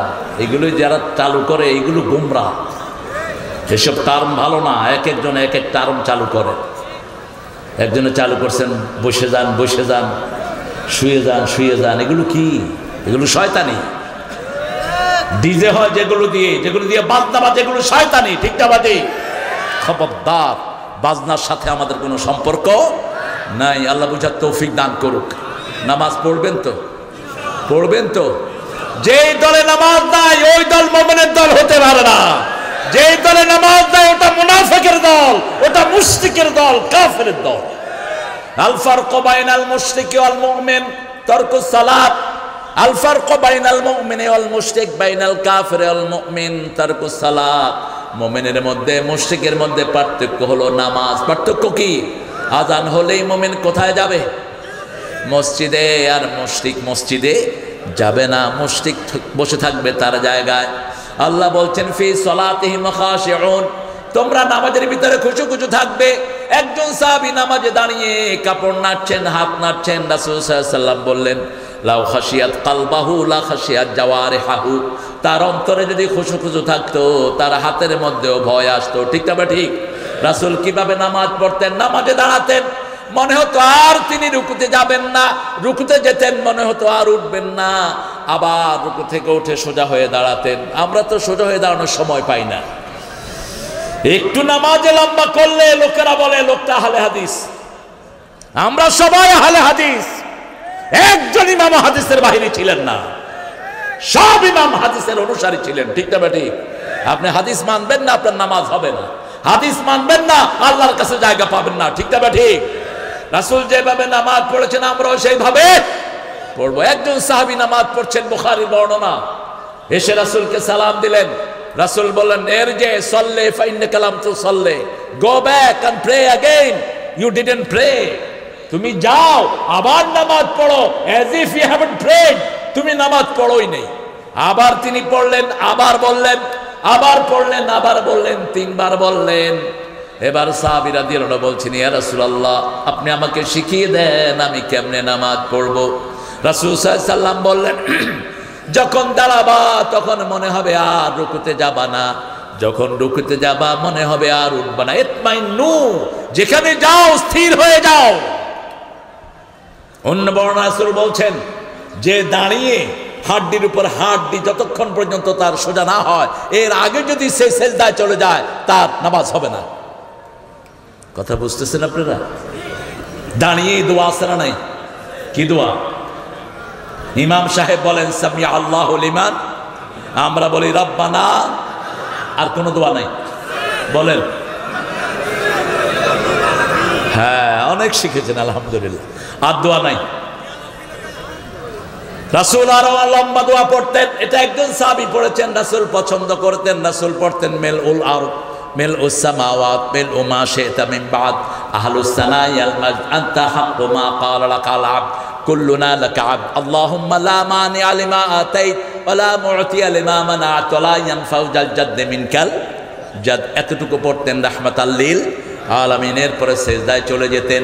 এগুলো যারা চালু করে এগুলো গুমরা, এসব টার্ম ভালো না। এক একজন এক এক টার্ম চালু করে। একজনে চালু করছেন বসে যান বসে যান, শুয়ে যান শুয়ে যান, এগুলো কি? এগুলো শয়তানি। ডিজে হয় যেগুলো দিয়ে বাজনা বাজে, এগুলো শয়তানি। ঠিক না বাজে? খবরদার, বাজনার সাথে আমাদের কোনো সম্পর্ক নাই। আল্লাহ বুঝার তৌফিক দান করুক। নামাজ পড়বেন তো? পড়বেন তো? যেই দলে নামাজ নাই ওই দল মুমিনের দল হতে পারে না। যেই দলে নামাজ নাই ওটা মুনাফিকের দল, ওটা মুশরিকের দল, কাফেরের দল। আল ফারকু বাইনাল মুশরিকি ওয়াল মুমিন তারকুস সালাত। আল ফারকু বাইনাল মুমিনি ওয়াল মুশরিক বাইনাল কাফির ওয়াল মুমিন তারকুস সালাত। মুমিনের মধ্যে মুশরিকের মধ্যে পার্থক্য হলো নামাজ। পার্থক্য কি? আজান হলেই মুমিন কোথায় যাবে? মসজিদে। আর মুশরিক মসজিদে যাবে না, মুশরিক বসে থাকবে তার জায়গায়। আল্লাহ বলছেন ফি সলাতিহিম খাশিউন, তোমরা নামাজের ভিতরে খুশু থাকবে। একজন সাহাবী নামাজে দাঁড়িয়ে কাপড় নাড়ছেন, হাত নাড়ছেন। রাসূল সাল্লাল্লাহু আলাইহি ওয়াসাল্লাম বললেন লাউ খাশিয়াত কালবাহু লা খাশিয়াত জাওয়ারিহাহু, তার অন্তরে যদি খুশু থাকতো তার হাতের মধ্যেও ভয় আসতো। ঠিক না? ঠিক। রাসূল কিভাবে নামাজ পড়তেন? নামাজে দাঁড়াতেন, মনে হতো আর তিনি রুকুতে যাবেন না, রুকুতে যেতেন মনে হতো আর উঠবেন না, আবার রুকু থেকে উঠে সোজা হয়ে দাঁড়াতেন। আমরা তো সোজা হয়ে দাঁড়ানোর সময় পাই না। একটু নামাজে লম্বা করলে লোকেরা বলে লোকটা আহলে হাদিস। আমরা সবাই আহলে হাদিস। একজন ইমাম হাদিসের বাহিনী ছিলেন না, সব ইমাম হাদিসের অনুসারী ছিলেন। ঠিক না ঠিক? আপনি হাদিস মানবেন না, আপনার নামাজ হবে না। হাদিস মানবেন না, আল্লাহর কাছে জায়গা পাবেন না। ঠিক না ঠিক? রাসূল যেভাবে নামাজ পড়েছেন আমরাও সেইভাবে পড়বো। একজন সাহাবী নামাজ পড়ছেন, বুখারীর বর্ণনা, এসে রাসূলকে সালাম দিলেন। রাসূল বললেন ইরজি সাল্লি ফা ইন্নাকা লাম তুসাল্লি, go back and pray again, you didn't pray. তুমি যাও আবার নামাজ পড়ো, as if you haven't prayed, তুমি নামাজ পড়োই নাই। আবার তিনি পড়লেন, আবার বললেন, আবার পড়লেন, আবার বললেন, তিনবার বললেন। এবার সাহাবী রাদিয়াল্লাহু আনহু বলছেন ইয়া রাসূলুল্লাহ, আপনি আমাকে শিখিয়ে দেন আমি কেমনে নামাজ পড়বো। রাসূল সাল্লাল্লাহু আলাইহি ওয়াসাল্লাম বললেন যখন দাঁড়াবা তখন মনে হবে আর রুকুতে যাবা না, যখন রুকুতে যাবা মনে হবে আর উঠবা না। ইতমাইন্নু, যেখানে যাও স্থির হয়ে যাও। অন্য বর্ণনা রাসূল বলছেন যে দাঁড়িয়ে হাড্ডির উপর হাড্ডি যতক্ষণ পর্যন্ত তার সোজা না হয়, এর আগে যদি সে সেজদায় চলে যায় তার নামাজ হবে না। কথা বুঝতেছেন আপনারা? দাঁড়িয়ে দোয়া আছে না নাই? কি দোয়া? ইমাম সাহেব বলেন সামিয়া আল্লাহু লিমান, আমরা বলি রব্বানা। আর কোন দোয়া নাই? বলেন। হ্যাঁ, অনেক শিখেছেন আলহামদুলিল্লাহ। আর দোয়া নাই? রাসূল আরো লম্বা দোয়া পড়তেন। এটা একজন সাহাবী পড়েছেন, রাসূল পছন্দ করতেন। রাসূল পড়তেন মিলউল আরদ মিলউস সামাওয়াত মিলউ মা শি'তা মিন বাদ আহলুস সানাই আল majd আনতা হাক্কু মা ক্বালা লাকাল আবদ কুল্লুনা লাকা আবদ আল্লাহুম্মা লা মানি'a লিমা আতাইত ওয়া লা মু'তিয়া লিমা মানা'ত ওয়া লা ইয়ানফা'ু জাল জাদ্দ মিনকাল জাদ। এতটুকু পড়তেন রাহমাতাল লিল আলামিনের। পরে সেজদায় চলে যেতেন।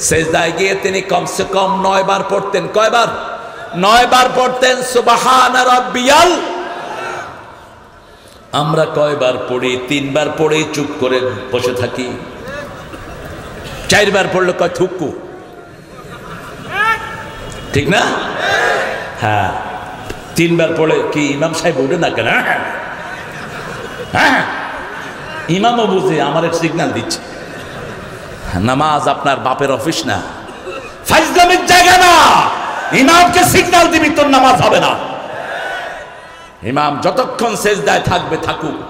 সেজদায় গিয়ে তিনি কমসে কম 9 বার পড়তেন। কয়বার? 9 বার পড়তেন সুবহান রাব্বিয়াল। আমরা কয়বার পড়ি? 3 বার পড়ে চুপ করে বসে থাকি। 4 বার পড়লে কয় থুকু। ঠিক না? হ্যাঁ, 3 বার পড়ে কি ইমাম সাহেব উঠে না কেন? হ্যাঁ, ইমামও বুঝে আমার এক সিগন্যাল দিচ্ছে। নামাজ আপনার বাপের অফিস না, ফাইজলামির জায়গা না। ইমামকে সিগন্যাল দিবি তোর নামাজ হবে না। ইমাম যতক্ষণ সেজদায় থাকবে থাকুক।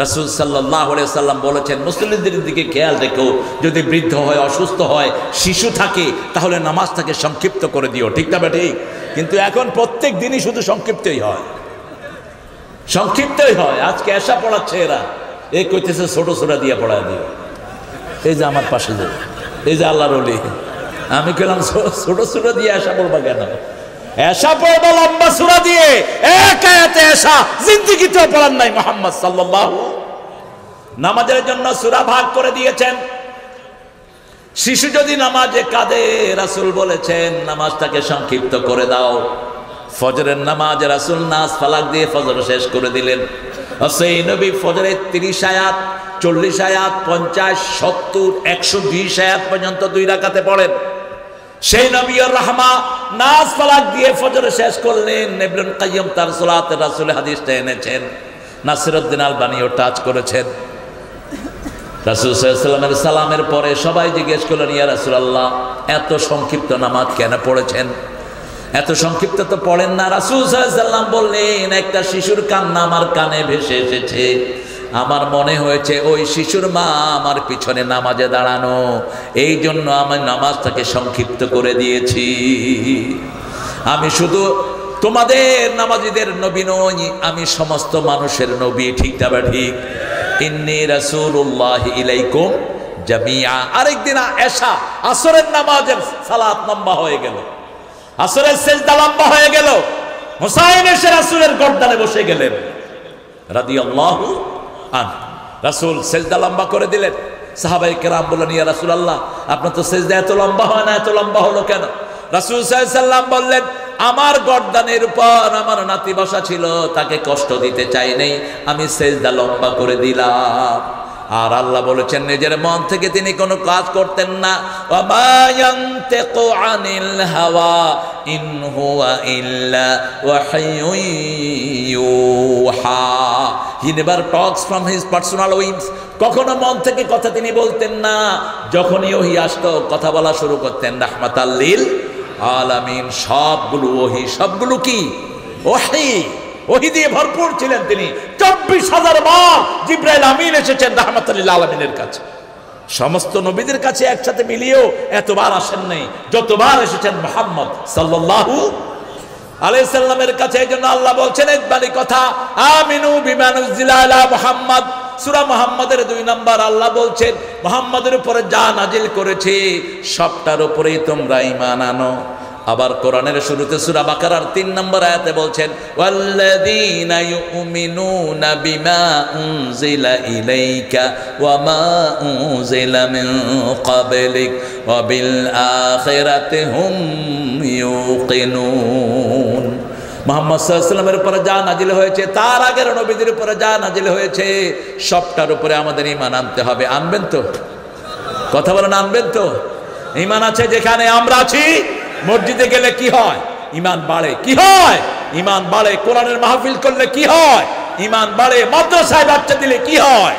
রাসূল সাল্লাল্লাহু আলাইহি ওয়াসাল্লাম বলেছেন মুসলিমদের দিকে খেয়াল রেখো, যদি বৃদ্ধ হয়, অসুস্থ হয়, শিশু থাকে তাহলে নামাজটাকে সংক্ষিপ্ত করে দিও। ঠিক না ঠিক? কিন্তু এখন প্রত্যেক দিনই শুধু সংক্ষিপ্তই হয়, সংক্ষিপ্তই হয়। আজকে এশা পড়াচ্ছে এরা, এই কইতেছে ছোট ছোট দিয়ে পড়ায় দিও। এই যে আমার পাশে যে এই যে আল্লাহর ওলি, আমি কইলাম ছোট ছোট দিয়ে এশা পড়বা কেন? এশা পড়বা লম্বা সূরা দিয়ে, এক আয়াতে এশা জিন্দেগিতেও পড়ান নাই মুহাম্মদ সাল্লাল্লাহু। নামাজের জন্য সূরা ভাগ করে দিয়েছেন। শিশু যদি নামাজে কাঁদে, রাসূল বলেছেন নামাজটাকে সংক্ষিপ্ত করে দাও। ফজরের নামাজ রাসূল নাস ফালাক দিয়ে ফজর শেষ করে দিলেন। সেই নবী ফজরের 30 আয়াত, 40 আয়াত, 50, 70, 120 আয়াত পর্যন্ত 2 রাকাতে পড়েন। সেই নবী আর রাহমা নাস ফালাক দিয়ে ফজর শেষ করলেন। ইবনুল কাইয়্যিম তার সালাতে রাসূলের হাদিসটা এনেছেন, নাসিরউদ্দিন আলবানীও টাচ করেছেন। রাসূল সাল্লাল্লাহু আলাইহি ওয়াসাল্লামের সালামের পরে সবাই জিজ্ঞেস করলেন, ইয়া রাসূলুল্লাহ, এত সংক্ষিপ্ত নামাজ কেন পড়েছেন? এত সংক্ষিপ্ত তো পড়েন না। রাসূল সাল্লাল্লাহু আলাইহি ওয়াসাল্লাম বললেন, একটা শিশুর কান্না আমার কানে ভেসে এসেছে। আমার মনে হয়েছে ওই শিশুর মা আমার পিছনে নামাজে দাঁড়ানো, এই জন্য আমি নামাজটাকে সংক্ষিপ্ত করে দিয়েছি। আমি শুধু তোমাদের নামাজীদের নবী নই, আমি সমস্ত মানুষের নবী। ঠিক না বা ঠিক? ইন্নী রাসূলুল্লাহি ইলাইকুম জামিআ। আরেকদিন এশা আসরের নামাজের সালাত লম্বা হয়ে গেল, আসরের সিজদা লম্বা হয়ে গেল। হুসাইন এসে রাসূলের গর্দানে বসে গেলেন রাদিয়াল্লাহু আনহু। রাসূল সিজদা লম্বা করে দিলেন। সাহাবায়ে কেরাম বললেন, ইয়া রাসূলুল্লাহ, আপনার তো সিজদা এত লম্বা হয় না, এত লম্বা হলো কেন? রাসূল সাল্লাল্লাহু আলাইহি ওয়াসাল্লাম বললেন, আমার গর্দানের উপর আমার নাতি বসা ছিল, তাকে কষ্ট দিতে চাই নাই, আমি সিজদা লম্বা করে দিলাম। আর আল্লাহ বলেছেন নিজের মন থেকে তিনি কোনো কাজ করতেন না। ওয়া মা ইয়ানতিকু আনিল হাওয়া ইন হুয়া ইল্লা ওয়াহয়ুন ইউহা। He never talks from his personal wings. কখনো মন থেকে কথা তিনি বলতেন না। যখনই ওহী আসতো কথা বলা শুরু করতেন রাহমাতাল লিল আলামিন। সবগুলো ওহী, সবগুলো কি ওহী, ওহী দিয়ে ভরপুর ছিলেন তিনি। 24,000 বার জিবরাইল আমিন এসেছেন রাহমাতুল লিল আলামিনের কাছে। সমস্ত নবীদের কাছে একসাথে মিলিয়েও এতবার আসেন নাই যতবার এসেছেন মুহাম্মদ সাল্লাল্লাহু আলাইহি সাল্লামের কাছে। এই জন্য আল্লাহ বলছেন একবারই কথা, আমিনু বিমা নুজিলা আলা মুহাম্মদ। সূরা মুহাম্মাদের 2 নম্বর আল্লাহ বলছেন মুহাম্মাদের উপরে যা নাজিল করেছে সবটার উপরেই তোমরা ঈমান আনো। আবার কোরআনের শুরুতে সূরা বাকারার 3 নম্বর আয়াতে বলছেন, ওয়াল্লাযীনা ইউমিনুনা বিমা উনজিলা ইলাইকা ওয়া মা উনজিলা মিন ক্বাবলিক ওয়া বিল আখিরাতি হুম ইউকিনুন। মুহাম্মদ সাল্লাল্লাহু আলাইহি ওয়াসাল্লামের উপরে যা নাজিল হয়েছে, তার আগের নবীদের উপরে যা নাজিল হয়েছে, সবটার উপরে আমাদের ঈমান আনতে হবে। আনবেন তো? কথা বলেন, আনবেন তো? ঈমান আছে যেখানে আমরা আছি। মসজিদে গেলে কি হয়? ঈমান বাড়ে। কি হয়? ঈমান বাড়ে। কোরআনের মাহফিল করলে কি হয়? ঈমান বাড়ে। মাদ্রাসায় বাচ্চা দিলে কি হয়?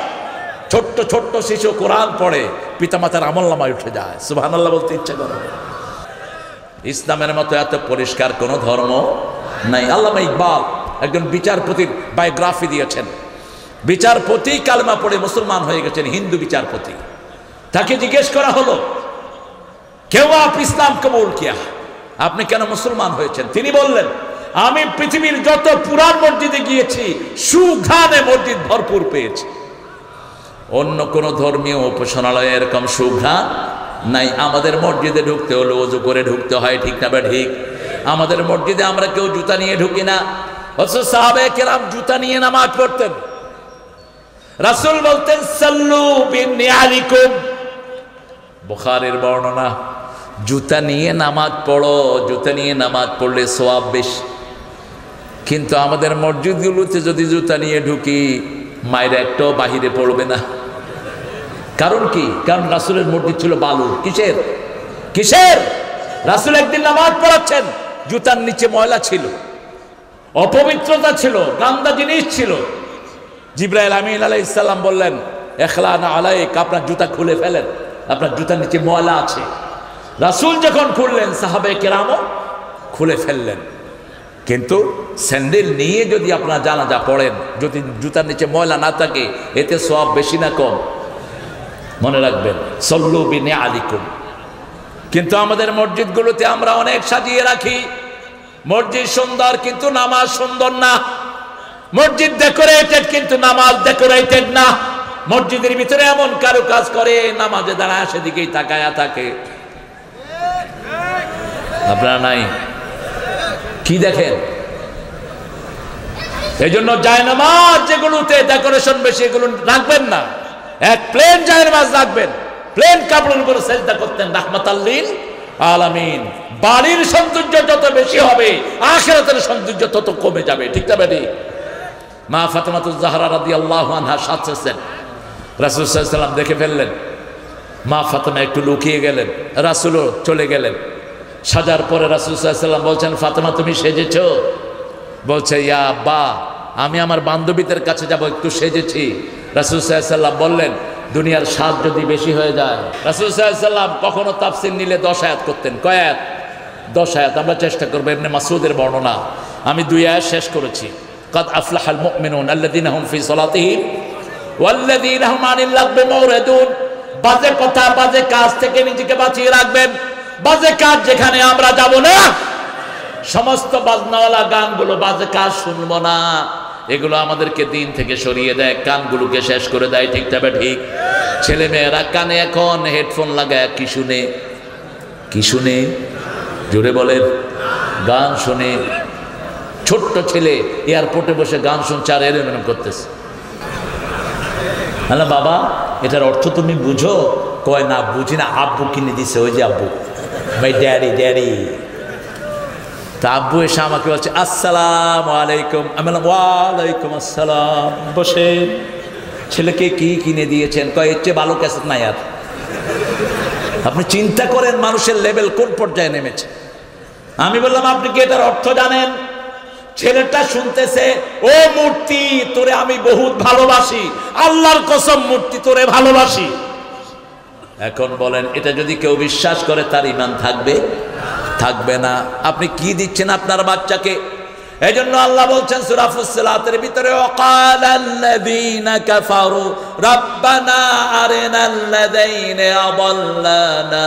ছোট্ট ছোট্ট শিশু কোরআন পড়ে, পিতামাতার আমলনামায় উঠে যায়। সুবহানাল্লাহ বলতে ইচ্ছা করে। ইসলামের মতো এত পরিষ্কার কোনো ধর্ম নাই। আল্লামা ইকবাল একজন বিচারপতির বায়োগ্রাফি দিয়েছেন। বিচারপতি কালেমা পড়ে মুসলমান হয়ে গেছেন, হিন্দু বিচারপতি। তাকে জিজ্ঞেস করা হলো, কেউ আপ ইসলাম কবুল কিয়া, আপনি কেন মুসলমান হয়েছেন? তিনি বললেন, আমি পৃথিবীর যত পুরান মসজিদে গিয়েছি সুঘ্রাণে মসজিদ ভরপুর পেয়েছি। অন্য কোন ধর্মীয় উপাসনালয়ে এরকম সুঘ্রাণ নাই। আমাদের মসজিদে ঢুকতে হলে ওযু করে ঢুকতে হয়। ঠিক না বা ঠিক? আমাদের মসজিদে আমরা কেউ জুতা নিয়ে ঢুকি না। অথচ সাহাবায়ে কেরাম জুতা নিয়ে নামাজ পড়তেন। রাসূল বলতেন, সাল্লু বিনিয়ালিকুম। বুখারীর বর্ণনা, জুতা নিয়ে নামাজ পড়ো, জুতা নিয়ে নামাজ পড়লে সওয়াব বেশি। কিন্তু আমাদের মসজিদগুলোতে যদি জুতা নিয়ে ঢুকি, মায়ের একটাও বাহিরে পড়বে না। কারণ কি? কারণ রাসূলের মসজিদ ছিল বালুর। কিসের? কিসের? রাসূল একদিন নামাজ পড়াচ্ছেন, জুতার নিচে ময়লা ছিল, অপবিত্রতা ছিল, গান্দা জিনিস ছিল। জিবরাইল আমিন আলাইহিস সালাম বললেন, ইখলানা আলাইক, আপনার জুতা খুলে ফেলেন, আপনার জুতার নিচে ময়লা আছে। রাসূল যখন খুললেন, সাহাবায়ে কেরামও খুলে ফেললেন। কিন্তু স্যান্ডেল নিয়ে যদি আপনারা জানাজা পড়েন, যদি জুতার নিচে ময়লা না থাকে, এতে সওয়াব বেশি না কম? মনে রাখবেন, সল্লু বিনিয়ালিকুম। কিন্তু আমাদের মসজিদগুলোতে আমরা অনেক সাজিয়ে রাখি। মসজিদ সুন্দর কিন্তু নামাজ সুন্দর না। মসজিদ ডেকোরেটেড কিন্তু নামাজ ডেকোরেটেড না। মসজিদের ভিতরে এমন কারুকাজ করে, নামাজে দাঁড়ায় সেদিকেই তাকায়া থাকে। আপনারা নাই কি দেখেন? এই জন্য জায়নামাজ যেগুলোতে ডেকোরেশন বেশি, এগুলো রাখবেন না। এক প্লেন জায়নামাজ রাখবেন, প্লেন কাপড়ের উপরে সেজদা করতেন রাহমাতাল লিল আলামিন। বাড়ির সৌন্দর্য যত বেশি হবে, আখিরাতের সৌন্দর্য তত কমে যাবে। ঠিক না বেটি? মা ফাতেমাতুজ জাহরা রাদিয়াল্লাহু আনহা সাজছেন, রাসূল সাল্লাল্লাহু আলাইহি ওয়াসাল্লাম দেখে ফেললেন। মা ফাতেমা একটু লুকিয়ে গেলেন, রাসূলও চলে গেলেন। সাজার পরে রাসূল সাল্লাল্লাহু আলাইহি ওয়াসাল্লাম বলছেন, ফাতেমা তুমি সেজেছো? বলছে, ইয়া আব্বা, আমি আমার বান্ধবীদের কাছে যাব, একটু সেজেছি। রাসূল সাল্লাল্লাহু আলাইহি ওয়াসাল্লাম বললেন, দুনিয়ার স্বাদ যদি বেশি হয়ে যায়। রাসূল সাল্লাল্লাহু আলাইহি ওয়াসাল্লাম কখনো তাফসীর নিলে 10 আয়াত করতেন। কয় আয়াত? 10 আয়াত। আমরা চেষ্টা করব। ইবনে মাসউদের বর্ণনা আমি 2 আয়াত শেষ করেছি। কাদ আফলাহাল মুমিনুন আল্লাযীনা হুম ফি সালাতিহিম ওয়াল্লাযীনা হুম আনিল লাগবি মুরিদুন। বাজে কথা, বাজে কাজ থেকে নিজেকে বাঁচিয়ে রাখবেন। বাজে কাজ যেখানে আমরা যাব না, সমস্ত বাজনাওয়ালা গানগুলো, বাজে কাজ শুনবো না, এগুলো আমাদেরকে দিন থেকে সরিয়ে দেয়, কানগুলোকে শেষ করে দেয়। ঠিক তবে ঠিক? ছেলে মেয়েরা কানে এখন হেডফোন লাগায় কি শুনে? কি শুনে? জোরে বলেন। গান শুনে। ছোট্ট ছেলে এয়ারপোর্টে বসে গান শুনছে আর এরকম করতেছে। হ্যালো বাবা, এটার অর্থ তুমি বুঝো? কয় না, বুঝি না। আব্বু কিনে দিছে, ওই যে আব্বু, মাই ড্যাডি ড্যাডি। তা আব্বু এসে আমাকে বলছে, আসসালামু আলাইকুম। আমি বললাম, ওয়ালাইকুম আসসালাম। বসেন। ছেলেকে কি কিনে দিয়েছেন? কয় এর চেয়ে ভালো ক্যাসেট নাই আর। আপনি চিন্তা করেন মানুষের লেভেল কোন পর্যায়ে নেমেছে। আমি বললাম, আপনি কি এটার অর্থ জানেন? ছেলেটা শুনতেছে, ও মূর্তি, তোরে আমি বহুত ভালোবাসি, আল্লাহর কসম মূর্তি তোরে ভালোবাসি। এখন বলেন, এটা যদি কেউ বিশ্বাস করে তার ঈমান থাকবে? থাকবে না। আপনি কি দিচ্ছেন আপনার বাচ্চাকে? এজন্য আল্লাহ বলছেন সূরা ফুসসিলাতের ভিতরে, ওয়াকালাল্লাযীনা কাফারু রাব্বানা আরিনাল্লাযীনা আযাল্লানা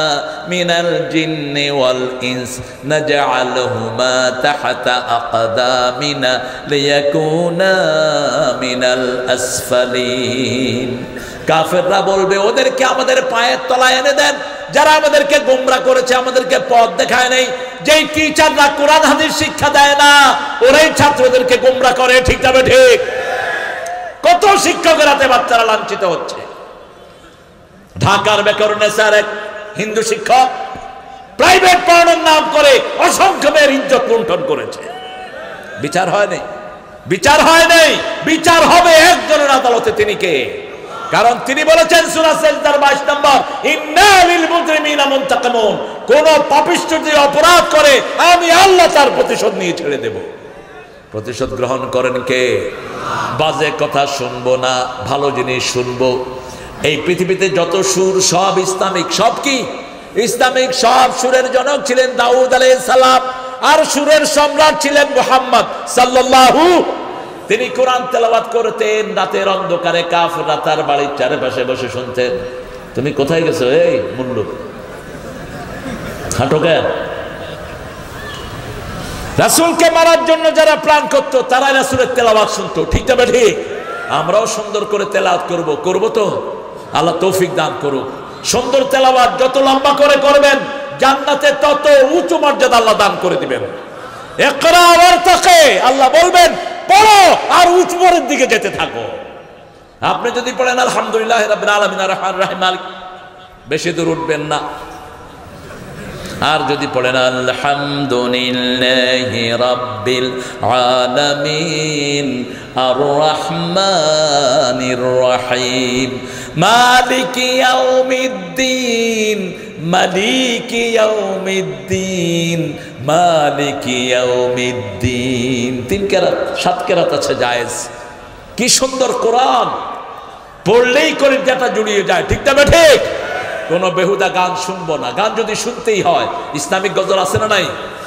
মিনাল জিন্নি ওয়াল ইনস নাজআলহুমা তাহতা আকদামিনা লিয়াকুনা মিনাল আসফালিন। কাফেররা বলবে, ওদেরকে আমাদের পায়ের তলায় এনে দেন, যারা আমাদেরকে গোমরাহ করেছে, আমাদেরকে পথ দেখায় নাই। যেই টিচাররা কোরআন হাদিস শিক্ষা দেয় না, ওরাই ছাত্রদেরকে গোমরাহ করে। ঠিক তবে ঠিক? কত শিক্ষকের হাতে বাচ্চারা লাঞ্ছিত হচ্ছে। ঢাকার ব্যাকরণে স্যার এক হিন্দু শিক্ষক প্রাইভেট পড়ানোর নাম করে অসংখ্য মেয়ের ইজ্জত লুণ্ঠন করেছে। বিচার হয় নাই, বিচার হয় নাই। বিচার হবে একজনের আদালতে। তিনি কে? কারণ তিনি বলেছেন সূরা সাজদার 22 নম্বর, ইন্না লিল মুজরিমিনা মুনতাকিমুন। কোন পাপিষ্ঠ যদি অপরাধ করে, আমি আল্লাহ তার প্রতিশোধ নিয়ে ছেড়ে দেব। প্রতিশোধ গ্রহণ করেন কে? বাজে কথা শুনবো না, ভালো জিনিস শুনবো। এই পৃথিবীতে যত সুর সব ইসলামিক। সব কি ইসলামিক? সব সুরের জনক ছিলেন দাউদ আলাইহিস সালাম, আর সুরের সম্রাট ছিলেন মুহাম্মদ সাল্লাল্লাহু। তিনি কোরআন তেলাওয়াত করতেন, রাতের অন্ধকারে কাফেররা তার বাড়ির চারপাশে বসে শুনতেন। তুমি কোথায় গেছো এই মুল্লুক, হাঁটো কেন? রাসূলকে মারার জন্য যারা প্ল্যান করতো, তারা রাসূলের তেলাওয়াত শুনতো। ঠিক তবে ঠিক? আমরাও সুন্দর করে তেলাওয়াত করব তো? আল্লাহ তৌফিক দান করুক। সুন্দর তেলাওয়াত যত লম্বা করে করবেন, জান্নাতে তত উঁচু মর্যাদা আল্লাহ দান করে দিবেন। ইকরা ওয়ারতাকি, আল্লাহ বলবেন পড়ো আর উপরের দিকে যেতে থাকো। আপনি যদি পড়েন আলহামদুলিল্লাহ রাব্বিল আলামিন আর রহমানির রহিম মালিক, বেশি দূর উঠবেন না। আর যদি পড়েন আলহামদুলিল্লাহি রাব্বিল আলামিন আর রহমানির রহিম মালিকি ইয়াউমিদ্দিন মালিকি ইয়াউমিদ্দিন মালিকি ইয়াউমিদ্দিন। 3 কেরাত 7 কেরাত আছে জায়েজ। কি সুন্দর কোরআন, পড়লেই কলিজাটা জুড়িয়ে যায়। ঠিক তবে ঠিক? কোনো বেহুদা গান শুনবো না। গান যদি শুনতেই হয়, ইসলামিক গজল আছে না নাই?